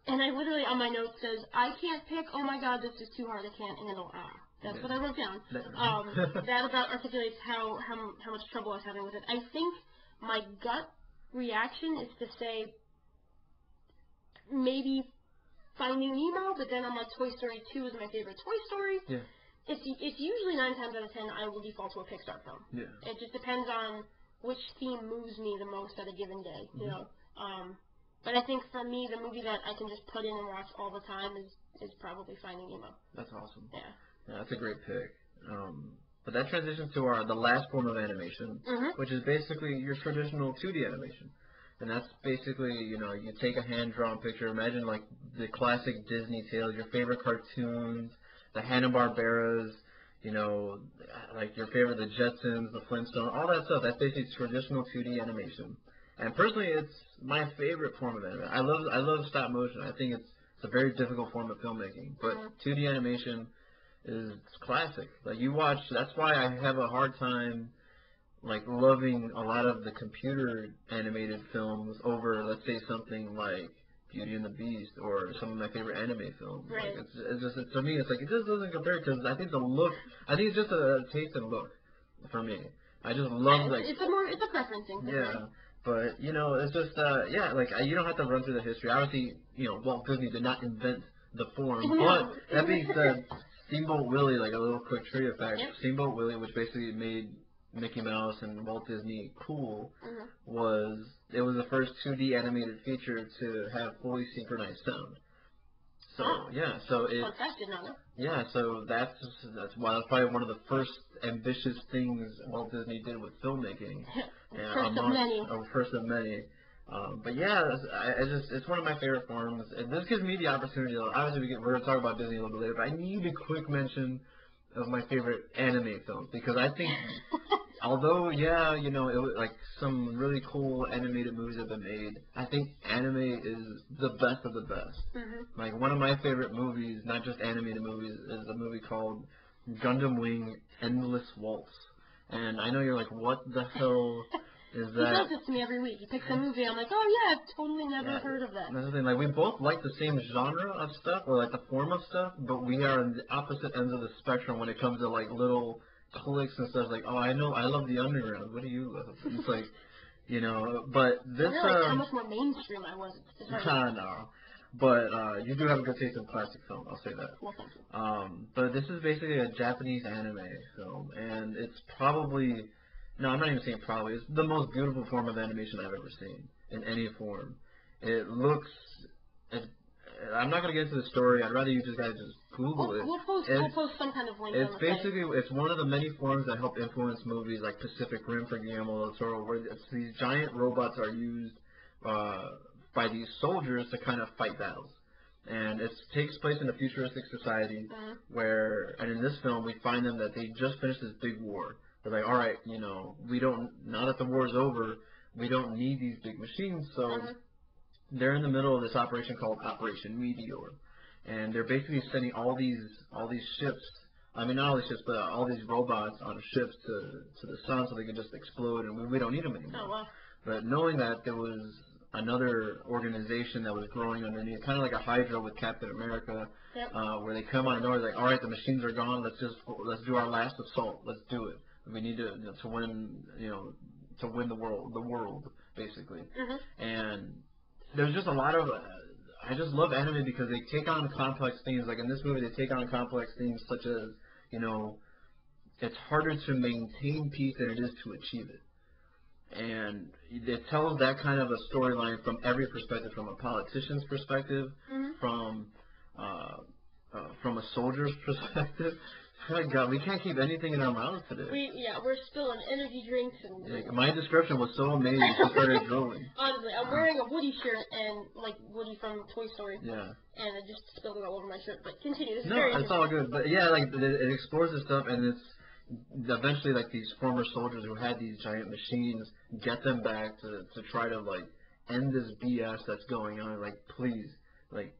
and I literally on my notes says, I can't pick, oh my god, this is too hard, I can't handle, That's what I wrote down. That about articulates how much trouble I was having with it. I think my gut reaction is to say maybe Finding Nemo, but then I'm like Toy Story 2 is my favorite Toy Story. Yeah. It's usually 9 times out of 10 I will default to a Pixar film. Yeah. It just depends on which theme moves me the most at a given day, you know. But I think for me, the movie that I can just put in and watch all the time is probably Finding Nemo. That's awesome. Yeah. Yeah, that's a great pick. But that transitions to the last form of animation, which is basically your traditional 2D animation. And that's basically, you know, you take a hand-drawn picture. Imagine, like, the classic Disney tales, your favorite cartoons, the Hanna-Barberas, you know, like your favorite, the Jetsons, the Flintstones, all that stuff. That's basically traditional 2D animation. And personally, it's my favorite form of animation. I love stop motion. I think it's a very difficult form of filmmaking. But 2D animation is classic. Like, you watch, that's why I have a hard time like loving a lot of the computer animated films over, let's say, something like Beauty and the Beast or some of my favorite anime films. Right. Like, it's just to me, it's like it just doesn't compare because I think the look, I think it's just a taste and look for me. I just love it's a preference thing. Yeah. But, you know, it's just, like, you don't have to run through the history. Obviously, you know, Walt Disney did not invent the form. But that being said, Steamboat Willie, like a little quick trivia fact, Steamboat Willie, which basically made Mickey Mouse and Walt Disney cool, was the first 2D animated feature to have fully synchronized sound. So so that's why that's probably one of the first ambitious things Walt Disney did with filmmaking. First of many. But yeah, it's one of my favorite forms. And this gives me the opportunity. Obviously, we're gonna talk about Disney a little bit later, but I need a quick mention of my favorite anime films because I think, although you know, like some really cool animated movies have been made, I think anime is the best of the best. Like one of my favorite movies, not just animated movies, is a movie called Gundam Wing: Endless Waltz. And I know you're like, what the hell is that? He does this to me every week. He picks a movie. I'm like, oh yeah, I've totally never heard of that. That's the thing. Like we both like the same genre of stuff, or like the form of stuff, but we are on the opposite ends of the spectrum when it comes to like little clicks and stuff. Like, oh, I love the underground. What do you love? It's like, you know. But this. I realized how much more mainstream I was. No. But you do have a good taste in classic film. I'll say that. Well, thank you. But this is basically a Japanese anime film, and it's probably. No, I'm not even saying probably. It's the most beautiful form of animation I've ever seen in any form. It looks. I'm not gonna get into the story. I'd rather you guys just Google it. We'll post some kind of link. It's basically it's one of the many forms that help influence movies like Pacific Rim for Guillermo del Toro, where these giant robots are used by these soldiers to kind of fight battles. And it takes place in a futuristic society where, and in this film, we find them that they just finished this big war. They're like, all right, you know, now that the war's over, we don't need these big machines, so they're in the middle of this operation called Operation Meteor. And they're basically sending all these ships, I mean, not all these ships, but all these robots on ships to the sun so they can just explode, and we don't need them anymore. Oh, wow. But knowing that there was another organization that was growing underneath, kind of like a Hydra with Captain America, where they come on and they're like, all right, the machines are gone, let's do our last assault, let's do it. We need to win, to win the world, basically. And there's just a lot of, I just love anime because they take on complex themes. Like in this movie, they take on complex themes such as, it's harder to maintain peace than it is to achieve it. And it tells that kind of a storyline from every perspective, from a politician's perspective, from a soldier's perspective. My God, we can't keep anything in our mouths today. We're spilling energy drinks and. My description was so amazing. She started drooling. Honestly, I'm wearing a Woody shirt and like Woody from Toy Story. Yeah. And I just spilled it all over my shirt. But continue. This is very it's all good. But yeah, like it explores this stuff, and it's eventually like these former soldiers who had these giant machines get them back to try to like end this BS that's going on. Like, please. Like,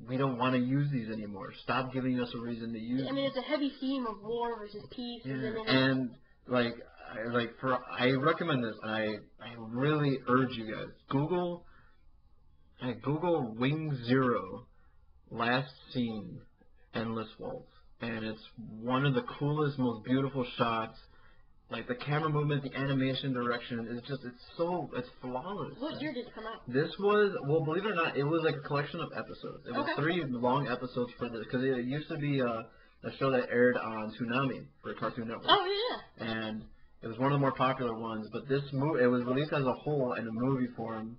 we don't want to use these anymore. Stop giving us a reason to use them. I mean, it's a heavy theme of war versus peace. Yeah. And, like, I recommend this, and I really urge you guys, Google Wing Zero last scene Endless Waltz, and it's one of the coolest, most beautiful shots. Like the camera movement, the animation direction is just it's flawless. What year did it come out? This was, well, believe it or not, it was like a collection of episodes. It was 3 long episodes for this, because it used to be a show that aired on Toonami for Cartoon Network. Oh yeah. And it was one of the more popular ones, but this movie, it was released as a whole in a movie form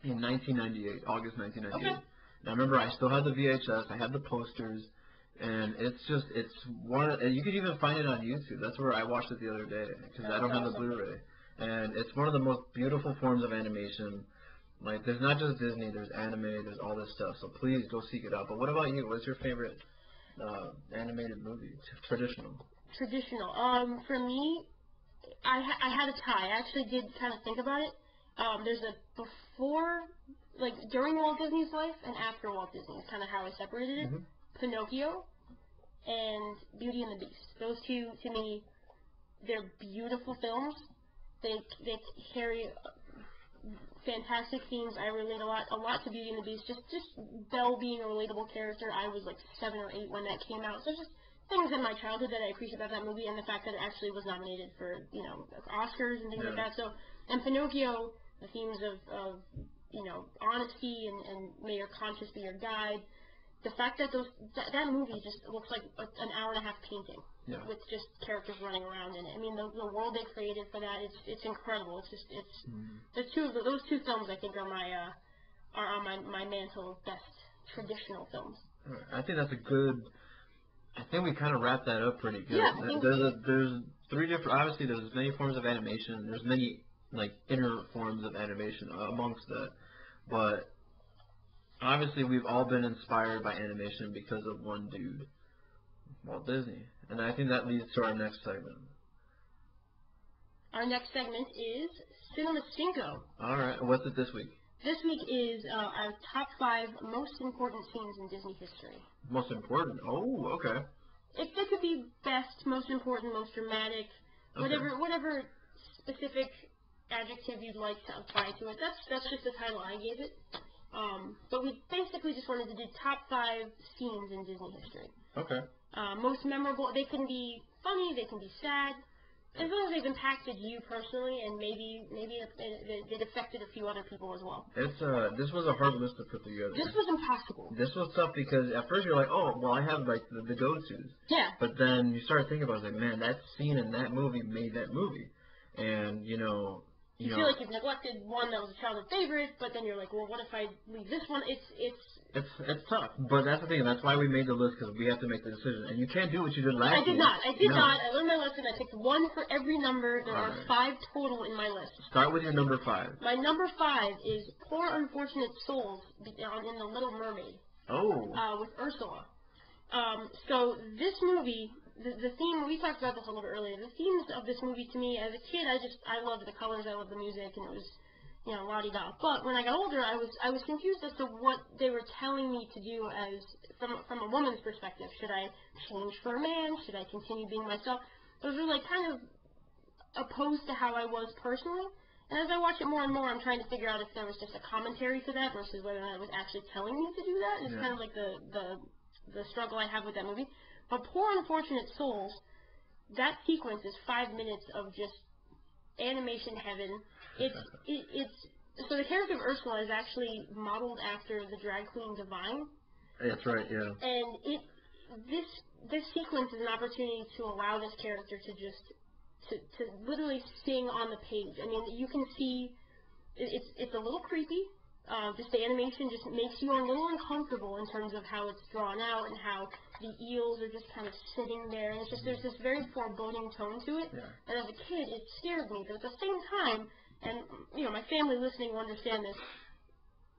in 1998, August 1998. Okay. And I remember I still had the VHS, I had the posters, and it's one, and you could even find it on YouTube. That's where I watched it the other day, because I don't have the Blu-ray. And it's one of the most beautiful forms of animation. Like, there's not just Disney, there's anime, there's all this stuff, so please go seek it out. But what about you? What's your favorite animated movie? Traditional. For me, I had a tie. I actually did kind of think about it. There's a before, like during Walt Disney's life and after Walt Disney is kind of how I separated it. Pinocchio and Beauty and the Beast. Those two, to me, they're beautiful films. They carry fantastic themes. I relate a lot to Beauty and the Beast. Just Belle being a relatable character. I was like 7 or 8 when that came out. So just things in my childhood that I appreciate about that movie, and the fact that it actually was nominated for Oscars and things like that. So, and Pinocchio, the themes of honesty and may your conscience be your guide. The fact that that movie just looks like an hour-and-a-half painting with just characters running around in it. I mean, the world they created for that, it's incredible. Those two films I think are on my mantle of best traditional films. I think that's a good. I think we kind of wrapped that up pretty good. Yeah, there's 3 different. Obviously, there's many forms of animation. There's many like inner forms of animation amongst that, but obviously we've all been inspired by animation because of one dude, Walt Disney, and I think that leads to our next segment. Our next segment is Cinema Cinco. All right, what's it this week? This week is our top 5 most important scenes in Disney history. Most important? Oh, okay. It could be best, most important, most dramatic, whatever specific adjective you'd like to apply to it. That's just the title I gave it. But we basically just wanted to do top 5 scenes in Disney history. Okay. Most memorable. They can be funny. They can be sad. As long as they've impacted you personally, and maybe it affected a few other people as well. This was a hard list to put together. This was impossible. This was tough because at first you're like, oh, well, I have like the go-tos. Yeah. But then you start thinking about it, like, man, that scene in that movie made that movie, and you feel like you've neglected one that was a childhood favorite, but then you're like, well, what if I leave this one? It's tough, but that's the thing. That's why we made the list, because we have to make the decision, and you can't do what you did last year. I did not. I learned my lesson. I picked 1 for every number. There are 5 total in my list. Start with your number 5. My number 5 is Poor Unfortunate Souls in The Little Mermaid. Oh. With Ursula. So this movie, the theme, we talked about this a little bit earlier, the themes of this movie to me, as a kid, I loved the colors, I loved the music, and it was, la-di-da. But when I got older, I was confused as to what they were telling me to do as, from a woman's perspective. Should I change for a man? Should I continue being myself? Those were like kind of opposed to how I was personally. And as I watch it more and more, I'm trying to figure out if there was just a commentary to that versus whether or not it was actually telling me to do that. It's kind of like the struggle I have with that movie. But Poor Unfortunate Souls, that sequence is 5 minutes of just animation heaven. So the character of Ursula is actually modeled after the drag queen Divine. That's right, yeah. And this sequence is an opportunity to allow this character to just to literally sing on the page. I mean, you can see it's a little creepy. Just the animation just makes you a little uncomfortable in terms of how it's drawn out and how the eels are just kind of sitting there. And it's just, there's this very foreboding tone to it. Yeah. And as a kid, it scared me. But at the same time, and, my family listening will understand this,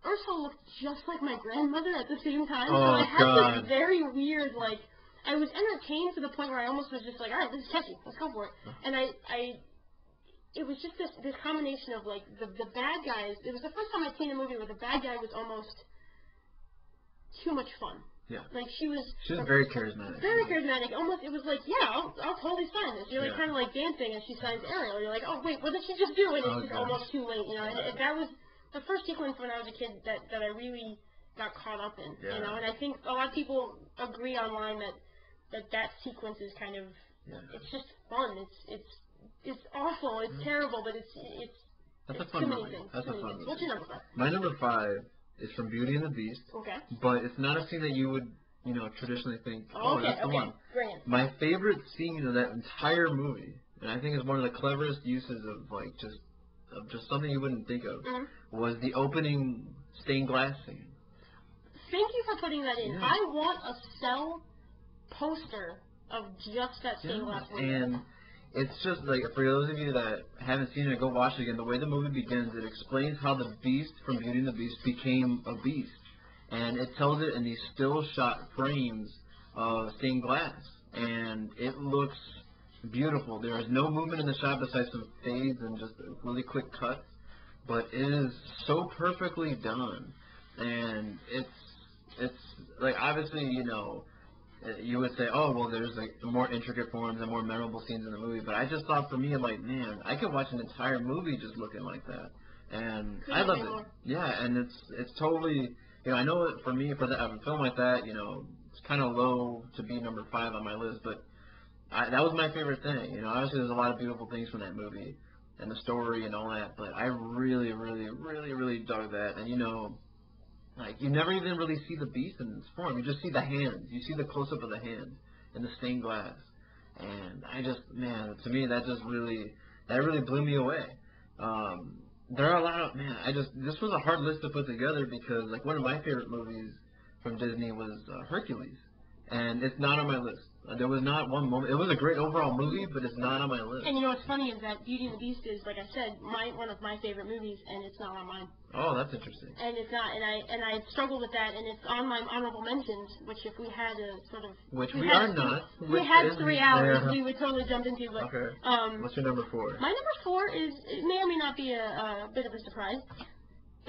Ursula looked just like my grandmother at the same time. Oh, so I had God. this very weird, like, I was entertained to the point where I almost was just like, all right, this is catchy. Let's go for it. And it was just this combination of, like, the bad guys. It was the first time I'd seen a movie where the bad guy was almost too much fun. Yeah. Like she was very charismatic. Very charismatic. Almost, it was like, yeah, I'll totally sign this. You're like kind of like dancing as she signs Ariel. You're like, oh wait, what did she just do? And it's just almost too late, you know. And that was the first sequence when I was a kid that I really got caught up in, you know. And I think a lot of people agree online that sequence is kind of, it's just fun. It's awful. It's terrible, but it's That's a fun movie. That's a fun movie. What's your number 5? My number 5 is from Beauty and the Beast. Okay. But it's not a scene that you would, you know, traditionally think, that's the one. Brilliant. My favorite scene of that entire movie, and I think it's one of the cleverest uses of like just something you wouldn't think of, was the opening stained glass scene. Thank you for putting that in. Yeah. I want a cell poster of just that stained glass window. And it's just like, for those of you that haven't seen it, go watch it again. The way the movie begins, it explains how the Beast from Beauty and the Beast became a beast. And it tells it in these still shot frames of stained glass. And it looks beautiful. There is no movement in the shot besides some fades and just really quick cuts. But it is so perfectly done. And it's like, obviously, you know, you would say, oh, well, there's like more intricate forms and more memorable scenes in the movie. But I just thought, for me, I'm like, man, I could watch an entire movie just looking like that. And I love it. Yeah, and it's totally, you know, I know for me, for a film like that, you know, it's kind of low to be number 5 on my list, but that was my favorite thing. You know, obviously there's a lot of beautiful things from that movie and the story and all that, but I really, really, really, really dug that. And, you know, like, you never even really see the Beast in its form. You just see the hands. You see the close-up of the hands in the stained glass. And I just, man, to me, that really blew me away. There are a lot of, this was a hard list to put together because, like, one of my favorite movies from Disney was Hercules. And it's not on my list. There was not one moment. It was a great overall movie, but it's not on my list. And you know what's funny is that Beauty and the Beast is, like I said, one of my favorite movies, and it's not on mine. Oh, that's interesting. And it's not, and I struggle with that, and it's on my honorable mentions, which if we had a sort of... Which we are not. We had 3 hours, we would totally jump into, but... Okay. What's your number 4? My number 4 is, it may or may not be a bit of a surprise.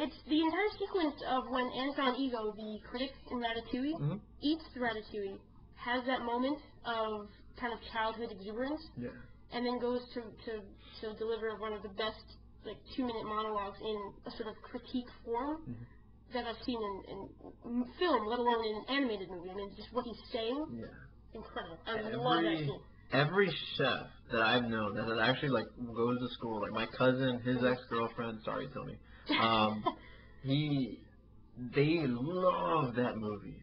It's the entire sequence of when Anton Ego, the critic in Ratatouille, eats the Ratatouille, has that moment of kind of childhood exuberance, and then goes to deliver one of the best, like, 2-minute monologues in a sort of critique form that I've seen in film, let alone in an animated movie. I mean, just what he's saying, incredible. I love that scene. Every chef that I've known that actually, like, goes to school, like my cousin, his ex-girlfriend, sorry, Tony, they love that movie,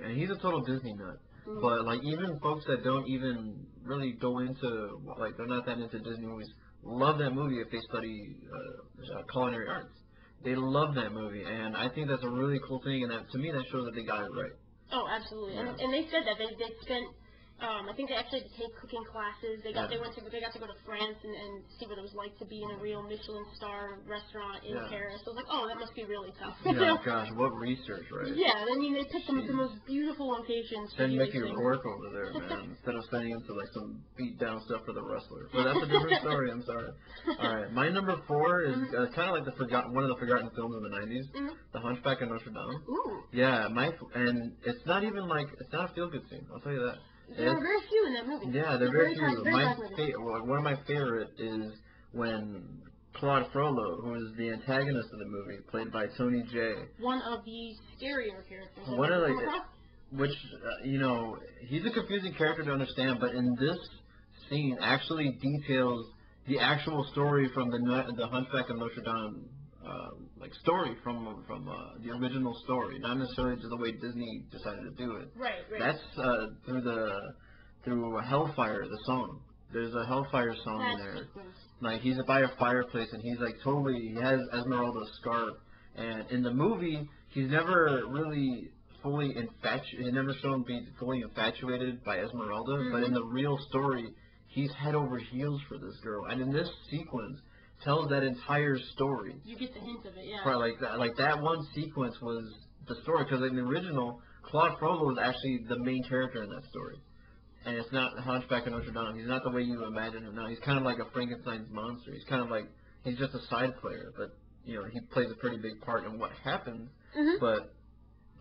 and he's a total Disney nut. But, like, even folks that don't even really go into, like, they're not that into Disney movies, love that movie if they study culinary arts. They love that movie, and I think that's a really cool thing, and that, to me, that shows that they got it right. Oh, absolutely. Yeah. And they said that they spent, I think they actually had to take cooking classes. They got to go to France and see what it was like to be in a real Michelin star restaurant in Paris. So I was like, oh, that must be really tough. Yeah, gosh, what research, right? Yeah, I mean, they picked the most beautiful locations. Send Mickey Rourke over there, man, instead of sending him to like some beat down stuff for the wrestler. But that's a different story. I'm sorry. All right, my number 4 is kind of like one of the forgotten films of the '90s, The Hunchback of Notre Dame. Ooh. Yeah, and it's not even like, it's not a feel good scene. I'll tell you that. There are very few in that movie. Yeah, they're very few. One of my favorite is when Claude Frollo, who is the antagonist of the movie, played by Tony Jay. One of the scarier characters. Which, you know, he's a confusing character to understand, but in this scene actually details the actual story from the Hunchback of Notre Dame, like story from the original story, not necessarily just the way Disney decided to do it. Right. That's through Hellfire, the song. There's a Hellfire song in there. Like, he's by a fireplace, and he's like he has Esmeralda's scarf. And in the movie, he's never really fully infatuated. He's never shown being fully infatuated by Esmeralda. But in the real story, he's head over heels for this girl. And in this sequence, tells that entire story. You get the hint of it, yeah. Like that one sequence was the story, because in the original, Claude Frollo was actually the main character in that story, and it's not the Hunchback of Notre Dame. He's not the way you imagine him now. He's kind of like a Frankenstein's monster. He's kind of like, he's just a side player, but you know, he plays a pretty big part in what happens. But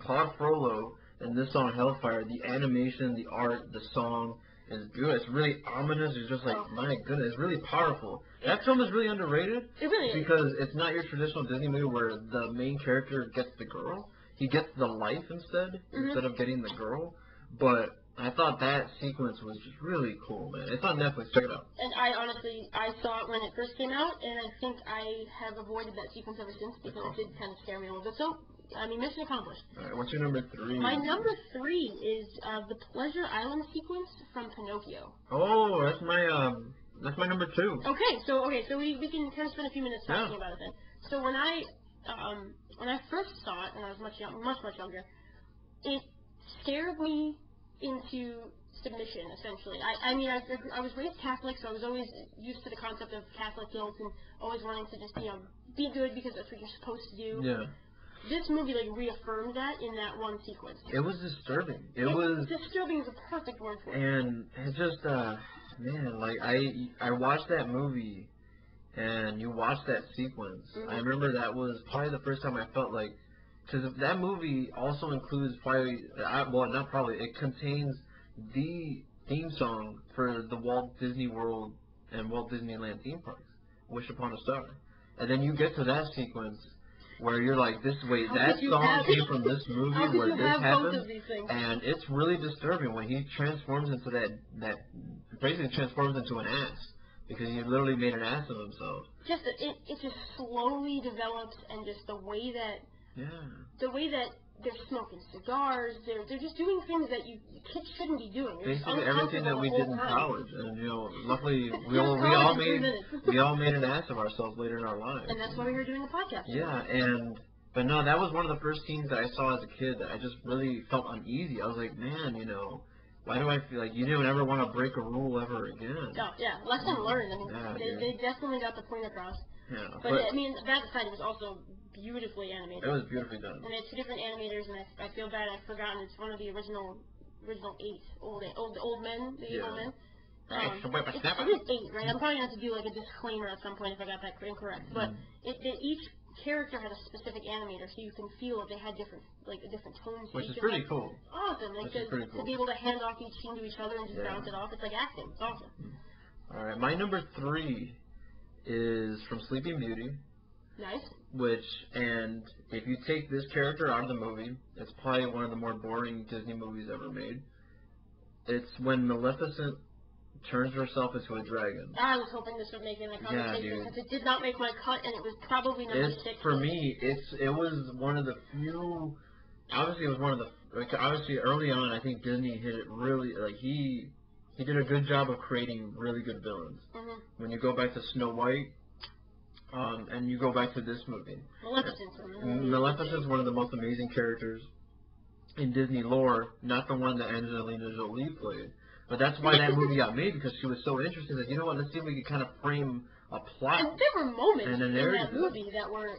Claude Frollo And this song, Hellfire, the animation, the art, the song is good. It's really ominous. It's just like, my goodness, it's really powerful. That film is really underrated. It really is. Because it's not your traditional Disney movie where the main character gets the girl. He gets the life instead of getting the girl. But I thought that sequence was just really cool, man. It's on Netflix. Check it out. And I honestly, I saw it when it first came out, and I think I have avoided that sequence ever since because it did kind of scare me a little bit. So, I mean, mission accomplished. All right, what's your number 3? My number 3 is the Pleasure Island sequence from Pinocchio. Oh, that's my number 2. Okay, so we can kind of spend a few minutes talking about it then. So when I first saw it, and I was much younger, it scared me into submission, essentially. I mean, I was raised Catholic, so I was always used to the concept of Catholic guilt and always wanting to just, be good because that's what you're supposed to do. Yeah. This movie, like, reaffirmed that in that one sequence. It was disturbing. Disturbing is a perfect word for it. And it just, man, like, I watched that movie, and you watched that sequence. I remember that was probably the first time I felt like, because that movie also includes it contains the theme song for the Walt Disney World and Walt Disneyland theme parks, Wish Upon a Star. And then you get to that sequence where you're like, that song came from this movie where this happened, and it's really disturbing when he transforms into that basically transforms into an ass, because he literally made an ass of himself. It just slowly develops, and just the way that they're smoking cigars, they're just doing things that kids shouldn't be doing. Basically everything that we did in college, and luckily we all made an ass of ourselves later in our lives. And that's why we were doing the podcast. Yeah, but no, that was one of the first scenes that I saw as a kid that I just really felt uneasy. I was like, man, why do I feel like you don't ever want to break a rule ever again? Oh, yeah, lesson learned. I mean, they definitely got the point across. Yeah, but I mean, that aside, it was also beautifully animated. It was beautifully done. And it's 2 different animators, and I feel bad I've forgotten. It's one of the original 8 old men, the evil men. It is 8, right? I'm probably going to have to do like a disclaimer at some point if I got that incorrect. But each character had a specific animator, so you can feel that they had different tones. Which is pretty cool. Awesome. Like to be able to hand off each scene to each other and just bounce it off. It's like acting. It's awesome. All right, my number 3 is from Sleeping Beauty. Nice. And if you take this character out of the movie, it's probably one of the more boring Disney movies ever made. It's when Maleficent turns herself into a dragon. I was hoping this would make it in the conversation, because it did not make my cut, and it was probably number 6. For me, it was one of the few. Obviously, it was one of the. Obviously, early on, I think Disney hit it really. Like he did a good job of creating really good villains. When you go back to Snow White. And you go back to this movie. Maleficent's one of the most amazing characters in Disney lore, not the one that Angelina Jolie played. But that's why that movie got made, because she was so interesting that, let's see if we can kind of frame a plot. And there were moments in that movie that were,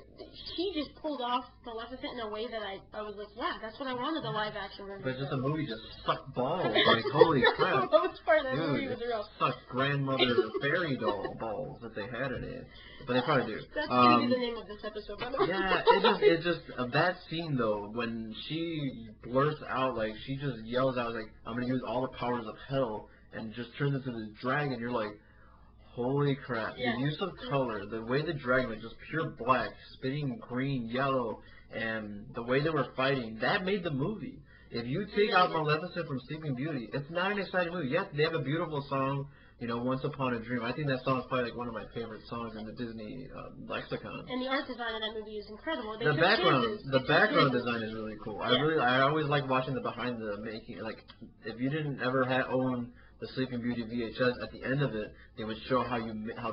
she just pulled off Maleficent in a way that I was like, yeah, that's what I wanted a live action movie. But just the movie just sucked balls, like, holy crap. The most part of that movie was real. Sucked grandmother fairy doll balls that they had in it. But they probably do. That's going to be the name of this episode, by the way. Yeah, it just that scene, though, when she blurts out, like, she just yells out, like, I'm going to use all the powers of hell, and just turns into this dragon, you're like, holy crap. Yeah. The use of color, the way the dragon was just pure black, spitting green, yellow, and the way they were fighting, that made the movie. If you take out Maleficent from Sleeping Beauty, it's not an exciting movie. Yes, they have a beautiful song, Once Upon a Dream. I think that song is probably like one of my favorite songs in the Disney lexicon. And the art design of that movie is incredible. The background design is really cool. Yeah. I always like watching the behind the making. Like, if you didn't ever own the Sleeping Beauty VHS, at the end of it, they would show how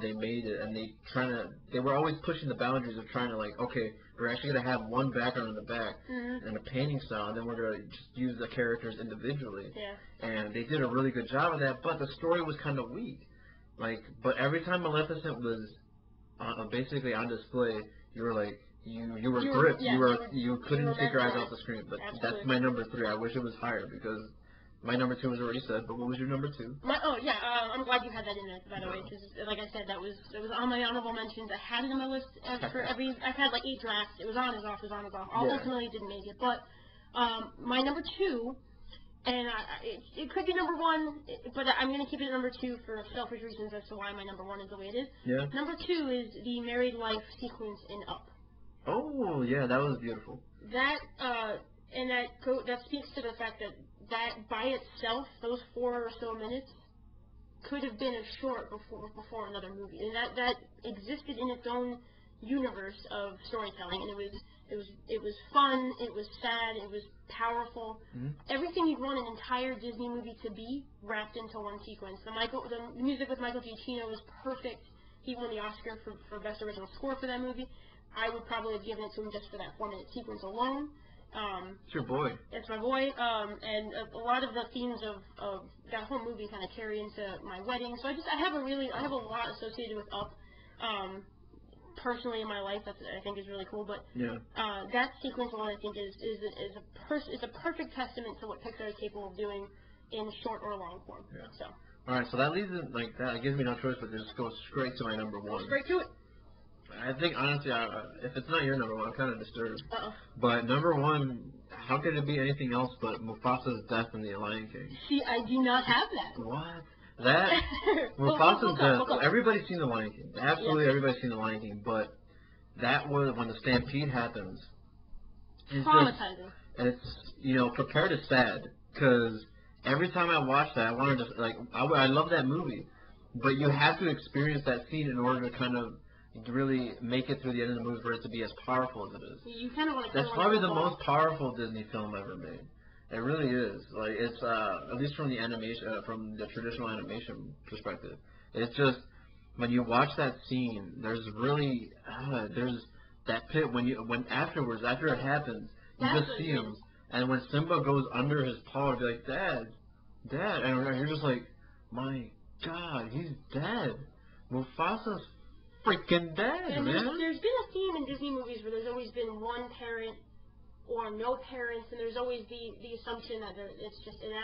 they made it, and they were always pushing the boundaries of trying to, like, okay, we're actually gonna have one background in the back and a painting style, and then we're gonna just use the characters individually. Yeah. And they did a really good job of that, but the story was kind of weak. Like, but every time Maleficent was basically on display, you were like, you were gripped. Yeah, you couldn't take your eyes off the screen. But that's my number 3. I wish it was higher, because my number 2 was already said, but what was your number 2? I'm glad you had that in there, by the way, because, like I said, it was on my honorable mentions. I had it in my list for I've had like 8 drafts. It was on, it was off, it was on, it was off. Ultimately, didn't make it, but My number 2, and it could be number 1, but I'm going to keep it at number 2 for selfish reasons as to why my number 1 is the way it is. Yeah. Number 2 is the married life sequence in Up. Oh, yeah, that was beautiful. That speaks to the fact that by itself, those 4 or so minutes could have been a short before another movie, and that existed in its own universe of storytelling, and it was fun, it was sad, it was powerful. Mm-hmm. Everything you'd want an entire Disney movie to be wrapped into one sequence. The music with Michael Giacchino was perfect. He won the Oscar for Best Original Score for that movie. I would probably have given it to him just for that 4-minute sequence alone. It's your boy. It's my boy, and a lot of the themes of that whole movie kind of carry into my wedding. So I have a lot associated with Up, personally in my life. That I think is really cool. But yeah, that sequence alone, I think, is a perfect testament to what Pixar is capable of doing in short or long form. Yeah. So. All right, so that leaves it like that. It gives me no choice but to just go straight to my number 1. Straight to it. I think, honestly, if it's not your number 1, I'm kind of disturbed. Uh-oh. But number 1, how could it be anything else but Mufasa's death in The Lion King? See, I do not have that. What? That? Mufasa's death. Everybody's seen The Lion King. Absolutely everybody's seen The Lion King. But that was when the stampede happens. Traumatizing. It's, prepared is sad. Because every time I watch that, I wanted to, I love that movie. But you have to experience that scene in order to kind of really make it through the end of the movie for it to be as powerful as it is. You kind of want to. That's probably the most powerful Disney film ever made. It really is. Like it's at least from the animation, from the traditional animation perspective. It's just when you watch that scene, there's really there's that pit when afterwards after it happens, you just see him, and when Simba goes under his paw to be like Dad, and you're just like, my God, he's dead. Mufasa's freaking dead, and man. There's been a theme in Disney movies where there's always been one parent or no parents, and there's always the assumption that it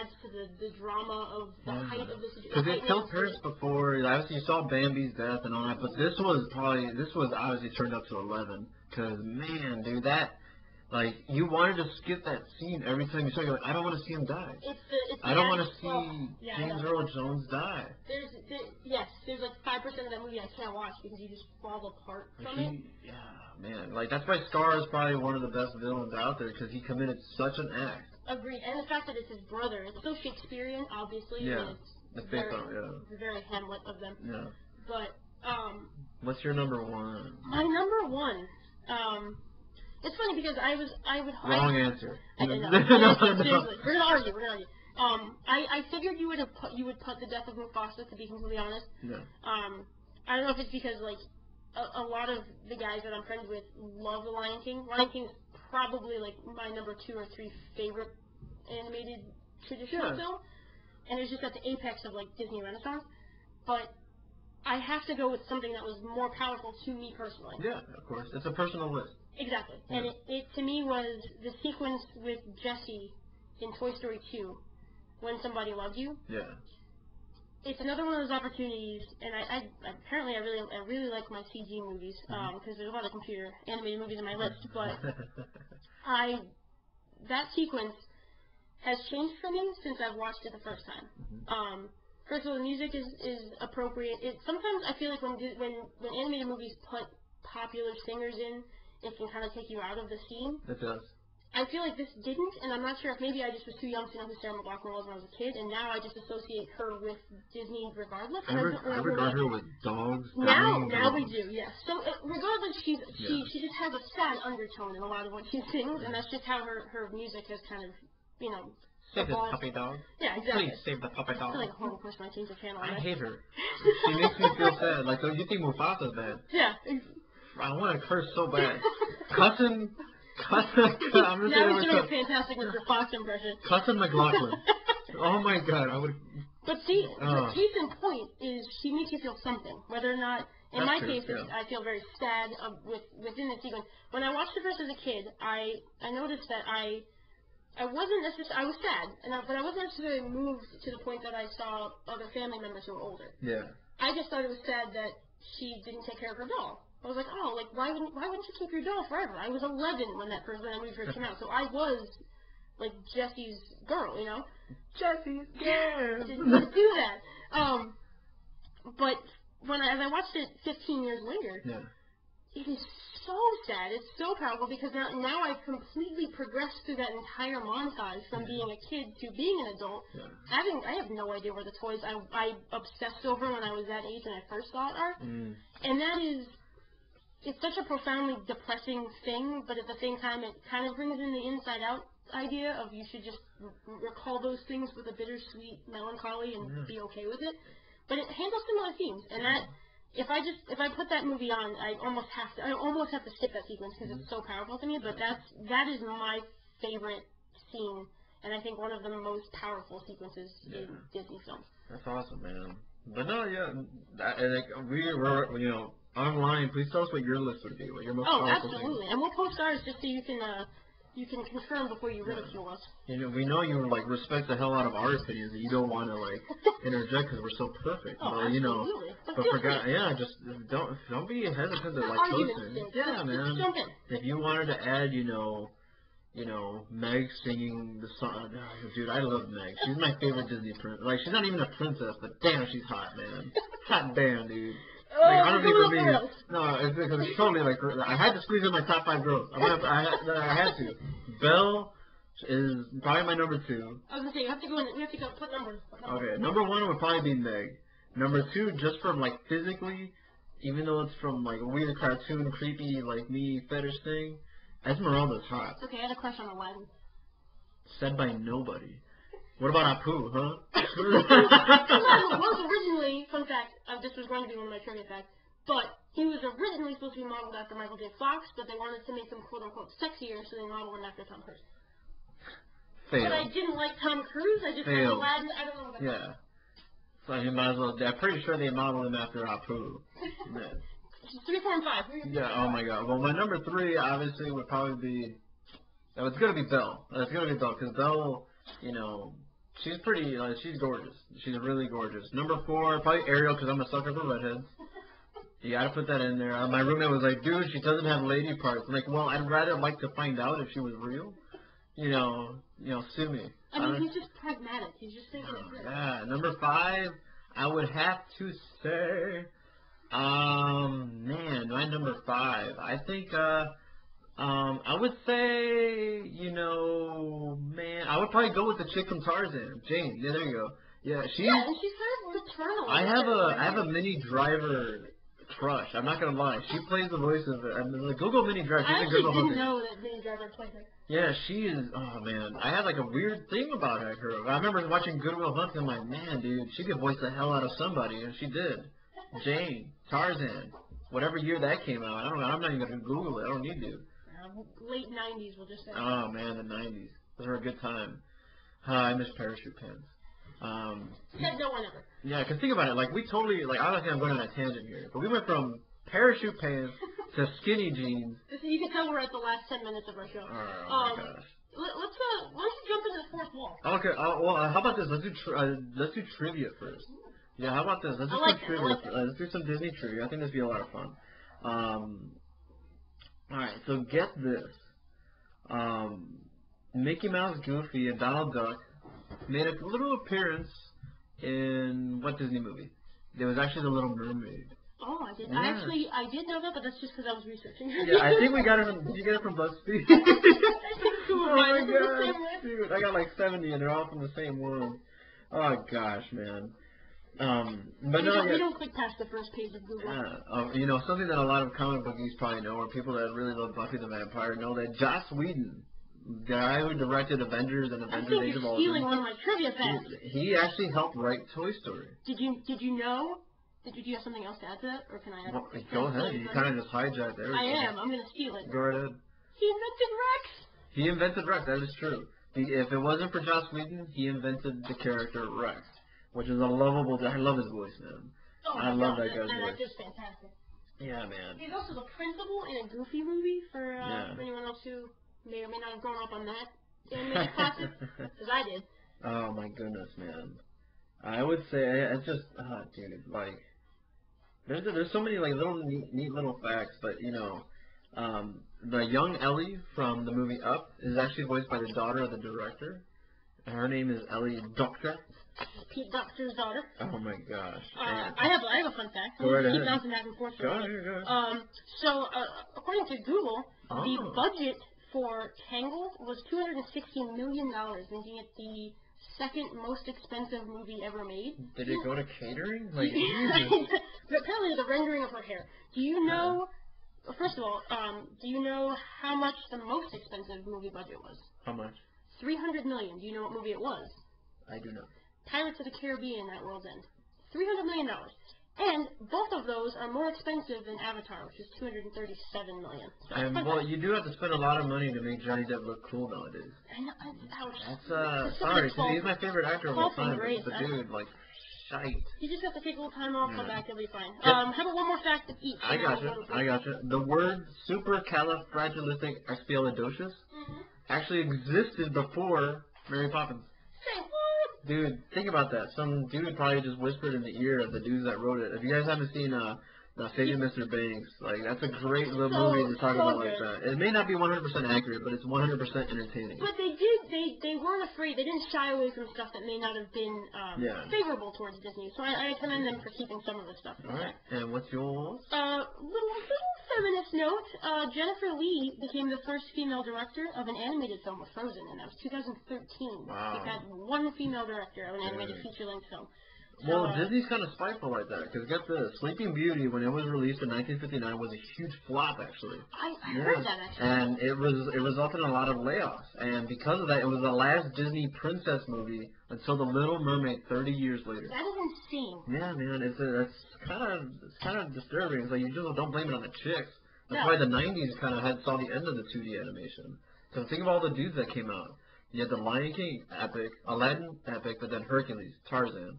adds to the drama of the height of the situation. Because they killed parents before. Obviously, you saw Bambi's death and all that, but this was obviously turned up to 11. Because man, dude, you wanted to skip that scene every time you saw it. You're like, I don't want to see him die. I don't want to see James Earl Jones die. There's like 5% of that movie I can't watch because you just fall apart from it. Yeah, man. That's why Scar is probably one of the best villains out there because he committed such an act. Agreed. And the fact that it's his brother. It's so Shakespearean, obviously. Yeah. It's very Hamlet of them. Yeah. But, what's your number 1? My number 1, it's funny because Wrong answer. I know. No. Seriously, we're gonna argue. I figured you would put the death of Mufasa, to be completely honest. Yeah. I don't know if it's because a lot of the guys that I'm friends with love The Lion King. Lion King's probably my number 2 or 3 favorite animated traditional film, and it's just at the apex of Disney Renaissance. But I have to go with something that was more powerful to me personally. Yeah, of course. It's a personal list. Exactly. Yeah. And it to me was the sequence with Jessie in Toy Story 2, When Somebody Loved You. Yeah. It's another one of those opportunities, and I apparently I really like my CG movies because there's a lot of computer animated movies on my list, but that sequence has changed for me since I've watched it the first time. First of all, the music is appropriate. Sometimes I feel like when animated movies put popular singers in, it can kind of take you out of the scene. It does. I feel like this didn't, and I'm not sure if maybe I just was too young to know who Sarah McLachlan was when I was a kid, and now I just associate her with Disney regardless. I regard her with dogs. Now we do, yes. So regardless, she just has a sad undertone in a lot of what she sings, and that's just how her music has kind of, Save the puppy dog. Yeah, exactly. Please save the puppy dog. I feel like a horrible person when I change the channel. I hate her. She makes me feel sad. You think Mufasa's bad? Yeah. I want to curse so bad. Cousin. I'm just now he's doing a fantastic Mr. Fox impression. Cousin McLachlan. Oh my God, I would. But see, the case in point is she makes you feel something, whether or not. In my case, I feel very sad within the sequence. When I watched it first as a kid, I noticed that I wasn't necessarily, I was sad, but I wasn't necessarily moved to the point that I saw other family members who were older. Yeah. I just thought it was sad that she didn't take care of her doll. I was like, why wouldn't you keep your doll forever? I was 11 when that movie first came out, so I was like Jesse's girl, you know? Jesse's girl. to do that. But as I watched it 15 years later, it is so sad. It's so powerful because now I've completely progressed through that entire montage from being a kid to being an adult. I have no idea where the toys I obsessed over when I was that age and I first saw it are. And that is, it's such a profoundly depressing thing, but at the same time it kind of brings in the inside out idea of you should just recall those things with a bittersweet melancholy and be okay with it. But it handles similar themes, and that if I put that movie on, I almost have to skip that sequence because it's so powerful to me. But that is my favorite scene, and I think one of the most powerful sequences in Disney films. That's awesome, man. But no, we're online. Please tell us what your list would be. What your most powerful absolutely, and we'll post ours just so you can confirm before you ridicule us. We know you respect the hell out of our opinions, and you don't want to interject because we're so perfect. Absolutely. But just don't be hesitant to post it. Yeah, man. Jump in. If you wanted to add, Meg singing the song. Dude, I love Meg. She's my favorite Disney princess. Like, she's not even a princess, but damn, she's hot, man. Hot damn, dude. I don't think for me. No, it's because it's totally I had to squeeze in my top 5 girls. I had to. Belle is probably my number 2. I was gonna say we have to go put numbers. Okay, number 1 would probably be Meg. Number 2, just from physically, even though it's from a weird cartoon, creepy me fetish thing, Esmeralda's hot. Okay, I had a crush on Aladdin. Said by nobody. What about Apu, huh? Aladdin was originally, fun fact, this was going to be one of my trivia facts, but he was originally supposed to be modeled after Michael J. Fox, but they wanted to make him quote-unquote sexier, so they modeled him after Tom Cruise. Fail. But I didn't like Tom Cruise, I just liked Aladdin, I don't know what that So you might as well, I'm pretty sure they modeled him after Apu. 3, 4, and 5. Yeah, oh my god. Well, my number 3, obviously, would probably be, it's going to be Belle. It's going to be Belle, because Belle, she's pretty, she's gorgeous. She's really gorgeous. Number 4, probably Ariel, because I'm a sucker for redheads. You gotta put that in there. My roommate was like, dude, she doesn't have lady parts. I'm like, well, I'd rather like to find out if she was real. Sue me. I mean, he's just pragmatic. He's just thinking of it. Yeah. Number 5, I would have to say, man, my number 5. I think, I would say, man, I would probably go with the chick from Tarzan, Jane. Yeah, there you go. Yeah, she's kind of maternal. I have a Minnie Driver crush. I'm not gonna lie. She plays the voice of it. Google Minnie Driver. I actually didn't know that Minnie Driver played her. Yeah, she is. Oh man, I had a weird thing about her. I remember watching Good Will Hunting. I'm like, man, dude, she could voice the hell out of somebody, and she did. Jane, Tarzan, whatever year that came out. I don't know. I'm not even gonna Google it. I don't need to. Late 90s, we'll just say. Oh man, the 90s. Those were a good time. I miss parachute pants. Said no one ever. Yeah, because think about it. We totally, obviously I'm going on a tangent here, but we went from parachute pants to skinny jeans. You can tell we're at the last 10 minutes of our show. Oh my gosh. Why don't you jump into the fourth wall? Okay, well, how about this? Let's do trivia first. Yeah, how about this? Let's do some trivia. Let's do some Disney trivia. I think this would be a lot of fun. Alright, so get this. Mickey Mouse, Goofy, and Donald Duck made a little appearance in what Disney movie? It was actually The Little Mermaid. Oh, I did. Yeah. I did know that, but that's just because I was researching. Yeah, I think we got it from. Did you get it from BuzzFeed? Oh my gosh, dude! I got 70, and they're all from the same world. Oh gosh, man. But we don't click past the first page of Google. Yeah, something that a lot of comic bookies probably know, or people that really love Buffy the Vampire know, that Joss Whedon, the guy who directed Avengers and Avengers Age of Ultron, stealing one of my trivia facts. He actually helped write Toy Story. Did you know? Did you have something else to add to that, or can I add it? Go ahead. You kind of just hijacked everything. I am. I'm going to steal it. Go right ahead. He invented Rex. That is true. If it wasn't for Joss Whedon, he invented the character Rex, which is a lovable. I love his voice, man. Oh I love that guy's voice. That's just fantastic. Yeah, man. He's also the principal in a Goofy movie for anyone else who may or may not have grown up on that animated classic, because I did. Oh my goodness, man. I would say it's just, dude, there's so many little neat little facts, but the young Ellie from the movie Up is actually voiced by the daughter of the director. Her name is Ellie Doctor. Pete Doctor's daughter. Oh my gosh. I have a fun fact. Go right Keep ahead. bouncing back and forth. Go ahead. So according to Google, the budget for Tangled was $260 million, making it the second most expensive movie ever made. Did it go to catering? Like, But apparently the rendering of her hair. Do you know? First of all, do you know how much the most expensive movie budget was? How much? $300 million. Do you know what movie it was? I do not. Pirates of the Caribbean at World's End. $300 million. And both of those are more expensive than Avatar, which is $237 million. So And, well, you do have to spend a lot of money to make Johnny Depp look cool nowadays. Ouch. Sorry, 'cause he's my favorite actor of all time. Grace, But dude, like, shite. You just have to take a little time off, come back, it'll be fine. How about one more fact of each? I gotcha. The word supercalifragilisticexpialidocious actually existed before Mary Poppins. Dude, think about that. Some dude probably just whispered in the ear of the dudes that wrote it. If you guys haven't seen Saving Mr. Banks, like, that's a great little movie to talk about like that. It may not be 100% accurate, but it's 100% entertaining. But they weren't afraid. They didn't shy away from stuff that may not have been favorable towards Disney. So I commend them for keeping some of the stuff. All right. And what's yours? Little feminist note. Jennifer Lee became the first female director of an animated film with Frozen, and that was 2013. Wow. We've had one female director of an animated feature-length film. Well, Disney's kind of spiteful like that, because get this, Sleeping Beauty, when it was released in 1959, was a huge flop, actually. I heard that, actually. And it resulted in a lot of layoffs. And because of that, it was the last Disney princess movie until The Little Mermaid 30 years later. That is insane. Yeah, man, it's kind of disturbing. It's like, you just don't blame it on the chicks. That's No. why the 90s kind of saw the end of the 2D animation. So think of all the dudes that came out. You had the Lion King epic, Aladdin epic, but then Hercules, Tarzan.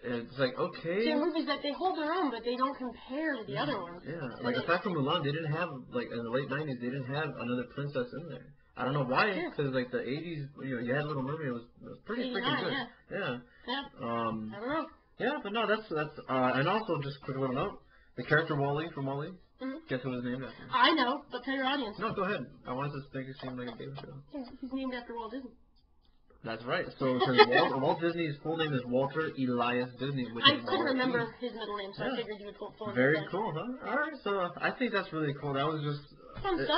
It's like, okay. They're movies that they hold their own, but they don't compare to the other ones. Yeah, like aside from Mulan, they didn't have, like, in the late 90s, they didn't have another princess in there. I don't know why, because like the 80s, you had Little Mermaid, it was pretty freaking good. Yeah. I don't know. Yeah, but no, that's and also just a quick little note, the character Wall-E from Wall-E. Guess who was named after? I know, but tell your audience. No, go ahead. I wanted to make it seem like a game show. He's named after Walt Disney. That's right. So Walt Disney's full name is Walter Elias Disney. Which I couldn't remember his middle name, so I figured you would pull it. Very cool, huh? All right, so I think that's really cool. That was just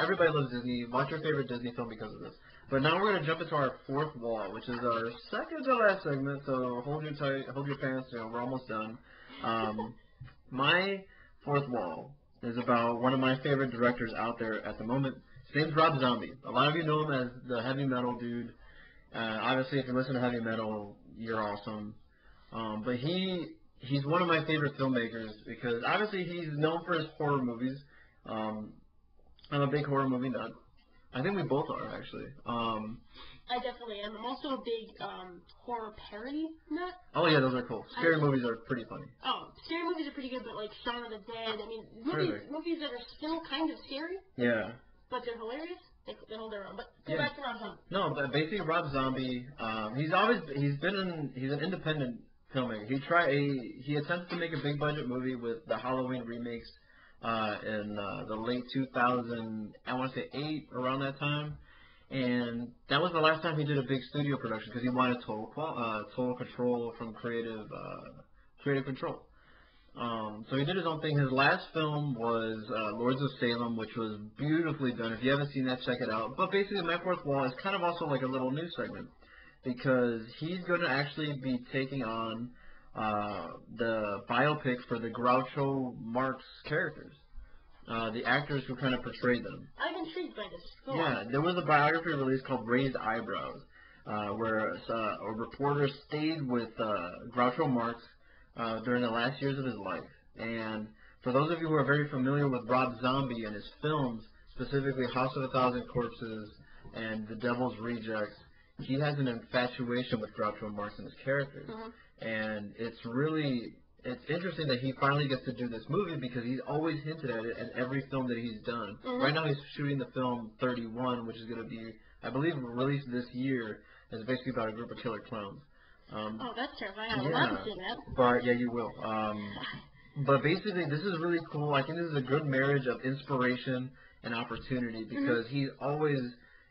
everybody loves Disney. Watch your favorite Disney film because of this. But now we're gonna jump into our fourth wall, which is our second to last segment. So hold your pants. We're almost done. My fourth wall is about one of my favorite directors out there at the moment. His name's Rob Zombie. A lot of you know him as the heavy metal dude. Obviously, if you listen to heavy metal, you're awesome. But he's one of my favorite filmmakers because obviously he's known for his horror movies. I'm a big horror movie nut. I think we both are, actually. I definitely am. I'm also a big horror parody nut. Oh, yeah, those are cool. Scary movies are pretty funny. Oh, scary movies are pretty good, but like Shaun of the Dead, I mean, movies that are still kind of scary. Yeah. But they're hilarious. They hold their own. But go back to Rob Zombie. No, but basically Rob Zombie, he's an independent filmmaker. He attempted to make a big budget movie with the Halloween remakes in the late 2000, I want to say 8, around that time. And that was the last time he did a big studio production because he wanted total control from creative control. So he did his own thing. His last film was Lords of Salem, which was beautifully done. If you haven't seen that, check it out. But basically, my fourth wall is kind of also like a little news segment because he's going to actually be taking on the biopic for the Groucho Marx characters, the actors who kind of portrayed them. I'm intrigued by this. Go on. There was a biography released called Raised Eyebrows, where a reporter stayed with Groucho Marx during the last years of his life. And for those of you who are very familiar with Rob Zombie and his films, specifically House of a Thousand Corpses and The Devil's Rejects, he has an infatuation with Groucho Marx and his characters. And it's interesting that he finally gets to do this movie because he's always hinted at it in every film that he's done. Right now he's shooting the film 31, which is going to be, I believe, released this year. It's basically about a group of killer clowns. Oh, that's terrifying. I would love to see that. But, yeah, you will. But basically, this is really cool. I think this is a good marriage of inspiration an opportunity because he's always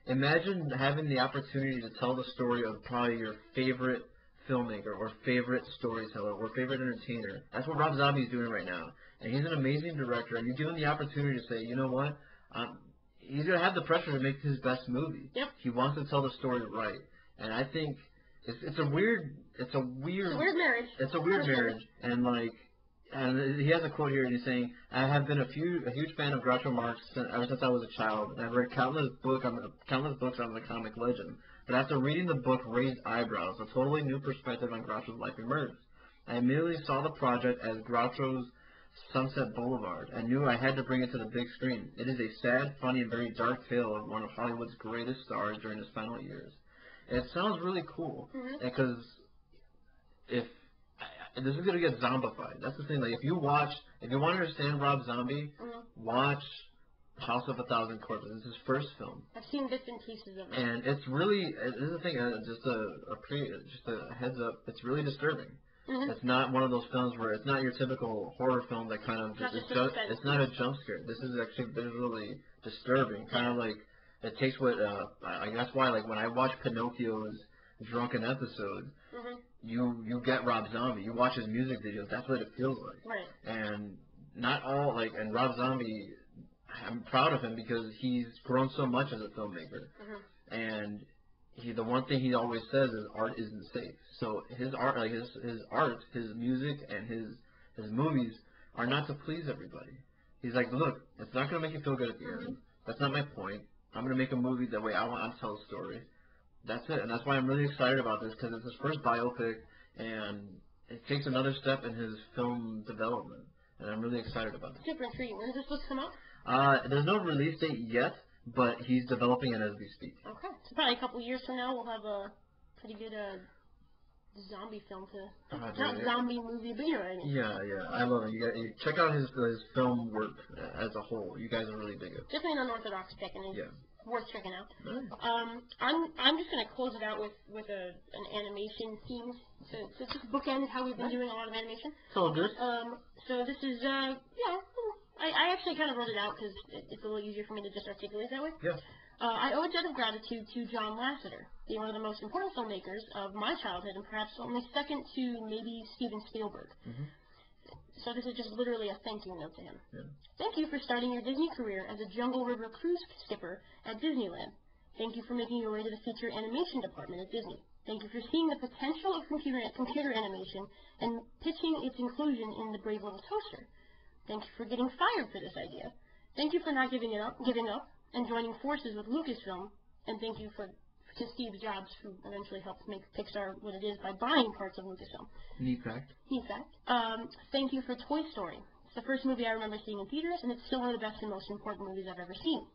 imagine having the opportunity to tell the story of probably your favorite filmmaker or favorite storyteller or favorite entertainer. That's what Rob Zombie is doing right now, and he's an amazing director. And you give him the opportunity to say, you know what, he's gonna have the pressure to make his best movie. Yep. He wants to tell the story right, and I think it's a weird marriage. It's a weird marriage, and like. And he has a quote here, and he's saying, "I have been a huge fan of Groucho Marx ever since I was a child, and I've read countless books on the comic legend. But after reading the book Raised Eyebrows, a totally new perspective on Groucho's life emerged. I immediately saw the project as Groucho's Sunset Boulevard, and knew I had to bring it to the big screen. It is a sad, funny, and very dark tale of one of Hollywood's greatest stars during his final years." And it sounds really cool, because this is gonna get zombified. That's the thing. Like, if you want to understand Rob Zombie, watch House of a Thousand Corpses. It's his first film. I've seen bits and pieces of it. And it's really, this is the thing. Just a heads up. It's really disturbing. It's not one of those films where it's not your typical horror film that kind of it's not a jump scare. This is actually visually disturbing. Kind of like it takes what that's why like when I watch Pinocchio's drunken episode. You get Rob Zombie. You watch his music videos. That's what it feels like. Right. And not all and Rob Zombie, I'm proud of him because he's grown so much as a filmmaker. And the one thing he always says is art isn't safe. So his art, like his art, his music, and his movies are not to please everybody. He's like, look, it's not gonna make you feel good at the end. That's not my point. I'm gonna make a movie the way I want to tell a story. That's it, and that's why I'm really excited about this, because it's his first biopic, and it takes another step in his film development, and I'm really excited about it. Super intriguing. When is this supposed to come out? There's no release date yet, but he's developing it as we speak. Okay, so probably a couple years from now we'll have a pretty good zombie film not zombie movie, but you know what I mean. Yeah, I love it. You check out his film work as a whole. You guys are really big. Definitely an unorthodox pick, and worth checking out. Nice. I'm just gonna close it out with an animation theme to just bookend how we've been doing a lot of animation. It's all good. So this is I actually kind of wrote it out because it's a little easier for me to just articulate that way. Yeah. I owe a debt of gratitude to John Lasseter, being one of the most important filmmakers of my childhood, and perhaps only second to maybe Steven Spielberg. So this is just literally a thank you note to him. Thank you for starting your Disney career as a Jungle River cruise skipper at Disneyland. Thank you for making your way to the feature animation department at Disney. Thank you for seeing the potential of computer animation and pitching its inclusion in The Brave Little Toaster. Thank you for getting fired for this idea. Thank you for not giving up, and joining forces with Lucasfilm. And thank you to Steve Jobs, who eventually helped make Pixar what it is by buying parts of Lucasfilm. Neat fact. Thank you for Toy Story. It's the first movie I remember seeing in theaters, and it's still one of the best and most important movies I've ever seen.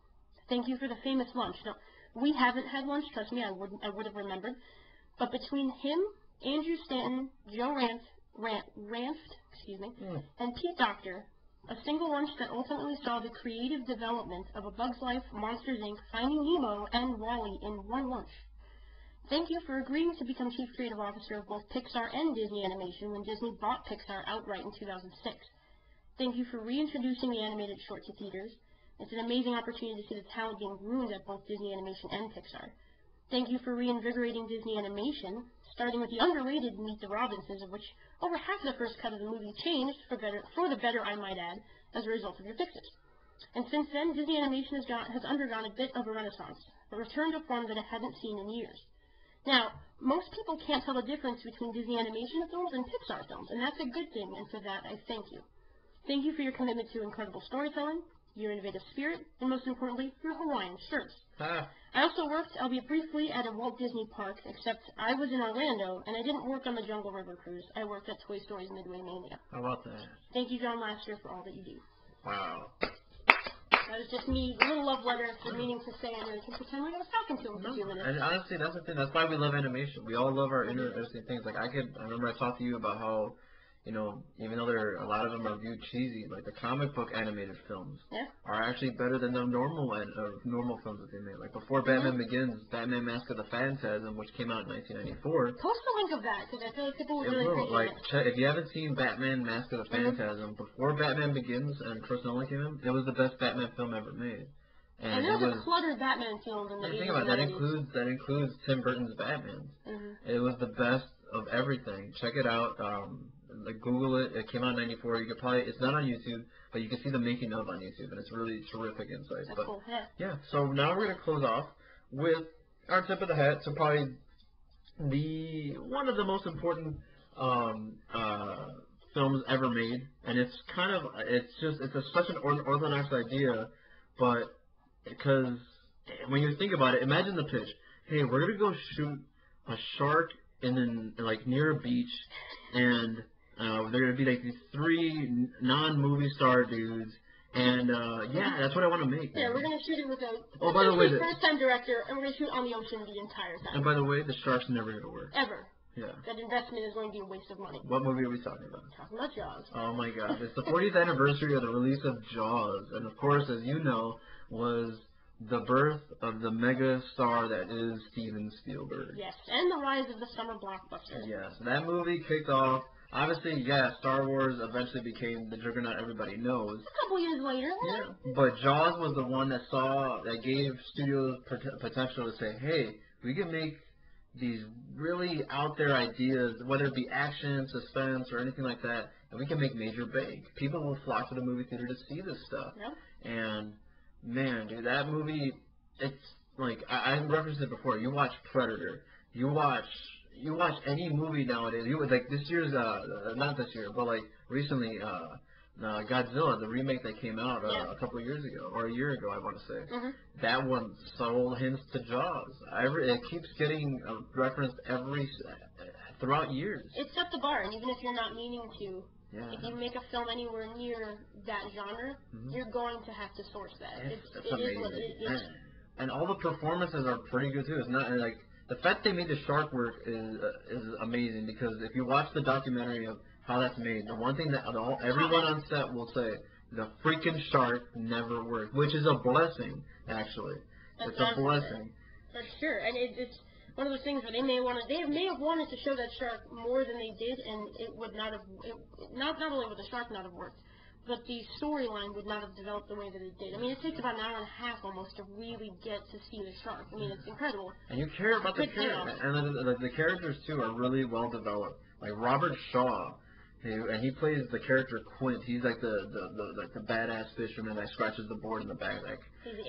Thank you for the famous lunch. Now, we haven't had lunch, trust me, I would have remembered. But between him, Andrew Stanton, Joe Ranft, and Pete Docter, a single lunch that ultimately saw the creative development of A Bug's Life, Monsters, Inc., Finding Nemo, and WALL-E in one lunch. Thank you for agreeing to become Chief Creative Officer of both Pixar and Disney Animation when Disney bought Pixar outright in 2006. Thank you for reintroducing the animated short to theaters. It's an amazing opportunity to see the talent being groomed at both Disney Animation and Pixar. Thank you for reinvigorating Disney Animation, starting with the underrated Meet the Robinsons, of which over half the first cut of the movie changed for the better, I might add, as a result of your fixes. And since then, Disney Animation has undergone a bit of a renaissance, a return to form that it hadn't seen in years. Now, most people can't tell the difference between Disney Animation films and Pixar films, and that's a good thing, and for that, I thank you. Thank you for your commitment to incredible storytelling, your innovative spirit, and most importantly, your Hawaiian shirts. I also worked, albeit briefly, at a Walt Disney Park, except I was in Orlando, and I didn't work on the Jungle River cruise. I worked at Toy Story's Midway Mania. How about that? Thank you, John Lasseter, for all that you do. Wow. That was just me, a little love letter for meaning to say, and I can pretend like I was talking to him for a few minutes. And honestly, that's the thing. That's why we love animation. We all love our interesting things. Like I remember I talked to you about how, even though a lot of them are viewed cheesy, like the comic book animated films are actually better than the normal films that they made. Like before Batman Begins, Batman Mask of the Phantasm, which came out in 1994. Post a link of that, because I feel like people would really appreciate it. If you haven't seen Batman Mask of the Phantasm, before Batman Begins and Chris Nolan came in, it was the best Batman film ever made. And there was a cluttered Batman film in the 80s. Think about it, that includes Tim Burton's Batman. Mm-hmm. It was the best of everything. Check it out. Google it. It came out in '94. You could it's not on YouTube, but you can see the making of on YouTube, and it's really terrific insight. That's cool. Yeah. So now we're gonna close off with our tip of the hat. So probably one of the most important films ever made, and it's such an orthodox idea, but because when you think about it, imagine the pitch. Hey, we're gonna go shoot a shark near a beach, and they're gonna be like these 3 non-movie star dudes, and that's what I want to make. Yeah, we're gonna shoot it with by the way, first-time director, and we're gonna shoot on the ocean the entire time. And by the way, the shark's never gonna work. Ever. Yeah. That investment is going to be a waste of money. What movie are we talking about? Talking about Jaws. Oh my God! It's the 40th anniversary of the release of Jaws, and of course, as you know, was the birth of the mega star that is Steven Spielberg. Yes, and the rise of the summer blockbuster. Yes, that movie kicked off. Obviously, Star Wars eventually became the juggernaut everybody knows. A couple years later. Yeah, but Jaws was the one that gave studios potential to say, hey, we can make these really out there ideas, whether it be action, suspense, or anything like that, and we can make major bank. People will flock to the movie theater to see this stuff. Yeah. And man, dude, that movie, it's like I referenced it before. You watch Predator, you watch any movie nowadays. This year's not this year, but recently Godzilla, the remake that came out a couple of years ago, or a year ago, I want to say. Mm-hmm. That one stole hints to Jaws. It keeps getting referenced throughout years. It set the bar, and even if you're not meaning to, yeah. If you make a film anywhere near that genre, mm-hmm. you're going to have to source that. It's amazing. And all the performances are pretty good too. It's not the fact they made the shark work is amazing, because if you watch the documentary of how that's made, the one thing that everyone on set will say, the freaking shark never worked, which is a blessing, actually. It's a blessing. For sure, and it's one of those things where they may have wanted to show that shark more than they did, and it would not have. Not only would the shark not have worked, but the storyline would not have developed the way that it did. I mean, it takes about an hour and a half almost to really get to see the shark. I mean, it's incredible. And you care about the characters, and the characters too are really well developed. Like Robert Shaw. And he plays the character Quint. He's like the badass fisherman that scratches the board in the back.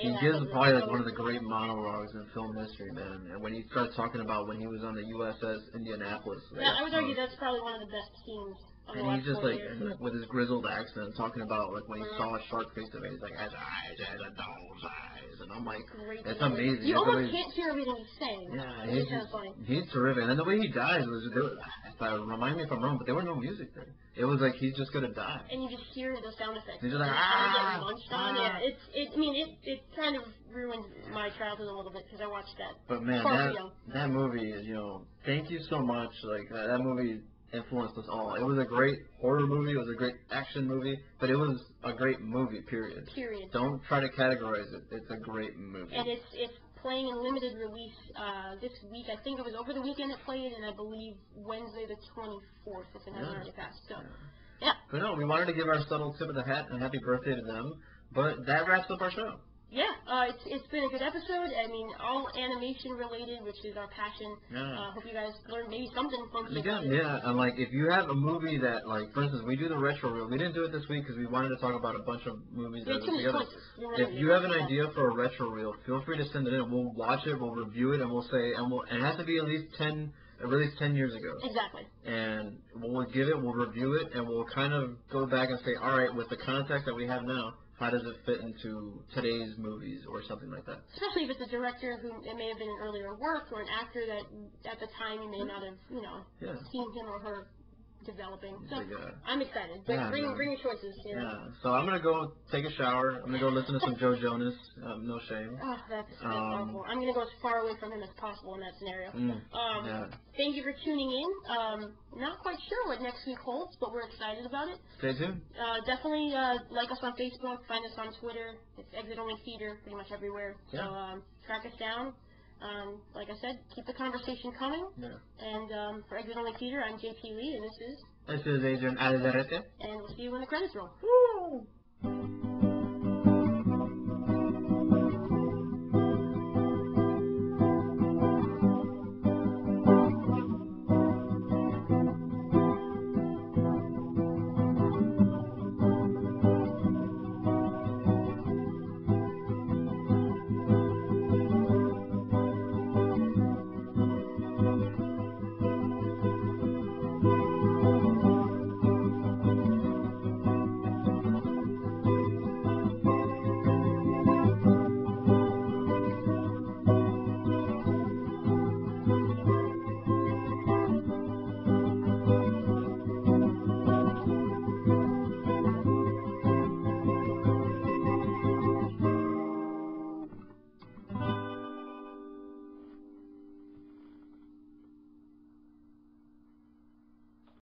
He gives probably one of the great monologues in film history, man. And when he starts talking about when he was on the USS Indianapolis. Yeah, I would argue that's probably one of the best scenes. And he's just with his grizzled accent, talking about when he saw a shark face to face, as eyes as a dog's eyes, and I'm like, it's amazing. You almost can't hear everything he's saying. Yeah, he's terrific. And the way he dies remind me if I'm wrong, but there was no music there. It was like he's just gonna die. And you just hear the sound effects. He's just it kind of ruined my childhood a little bit because I watched that. But man, that movie is, thank you so much. That movie influenced us all. It was a great horror movie. It was a great action movie, but it was a great movie. Period. Don't try to categorize it. It's a great movie. And it's playing in limited release this week. I think it was over the weekend it played, and I believe Wednesday the 24th, if it hasn't already passed. So, yeah. But no, we wanted to give our subtle tip of the hat and happy birthday to them. But that wraps up our show. Yeah, it's been a good episode. I mean, all animation related, which is our passion. Yeah. Hope you guys learned maybe something from it. Yeah, and if you have a movie that, for instance, we do the retro reel. We didn't do it this week because we wanted to talk about a bunch of movies that are together. If you have an idea for a retro reel, feel free to send it in. We'll watch it, we'll review it, and we'll say, and it has to be at least 10 years ago. Exactly. And we'll give it, we'll review it, and we'll kind of go back and say, all right, with the context that we have now, how does it fit into today's movies or something like that? Especially if it's a director who it may have been an earlier work, or an actor that at the time you may not have, seen him or her developing. So I'm excited. But bring your choices. Yeah. So I'm gonna go take a shower. I'm gonna go listen to some Joe Jonas. No shame. Oh, that's awful. I'm gonna go as far away from him as possible in that scenario. Thank you for tuning in. Not quite sure what next week holds, but we're excited about it. Stay tuned. Definitely like us on Facebook. Find us on Twitter. It's Exit Only Theater, pretty much everywhere. Yeah. So track us down. Like I said, keep the conversation coming. Yeah. And for Exit Only Theater, I'm JP Lee, and this is Adrian Alvarez. And we'll see you when the credits roll. Woo!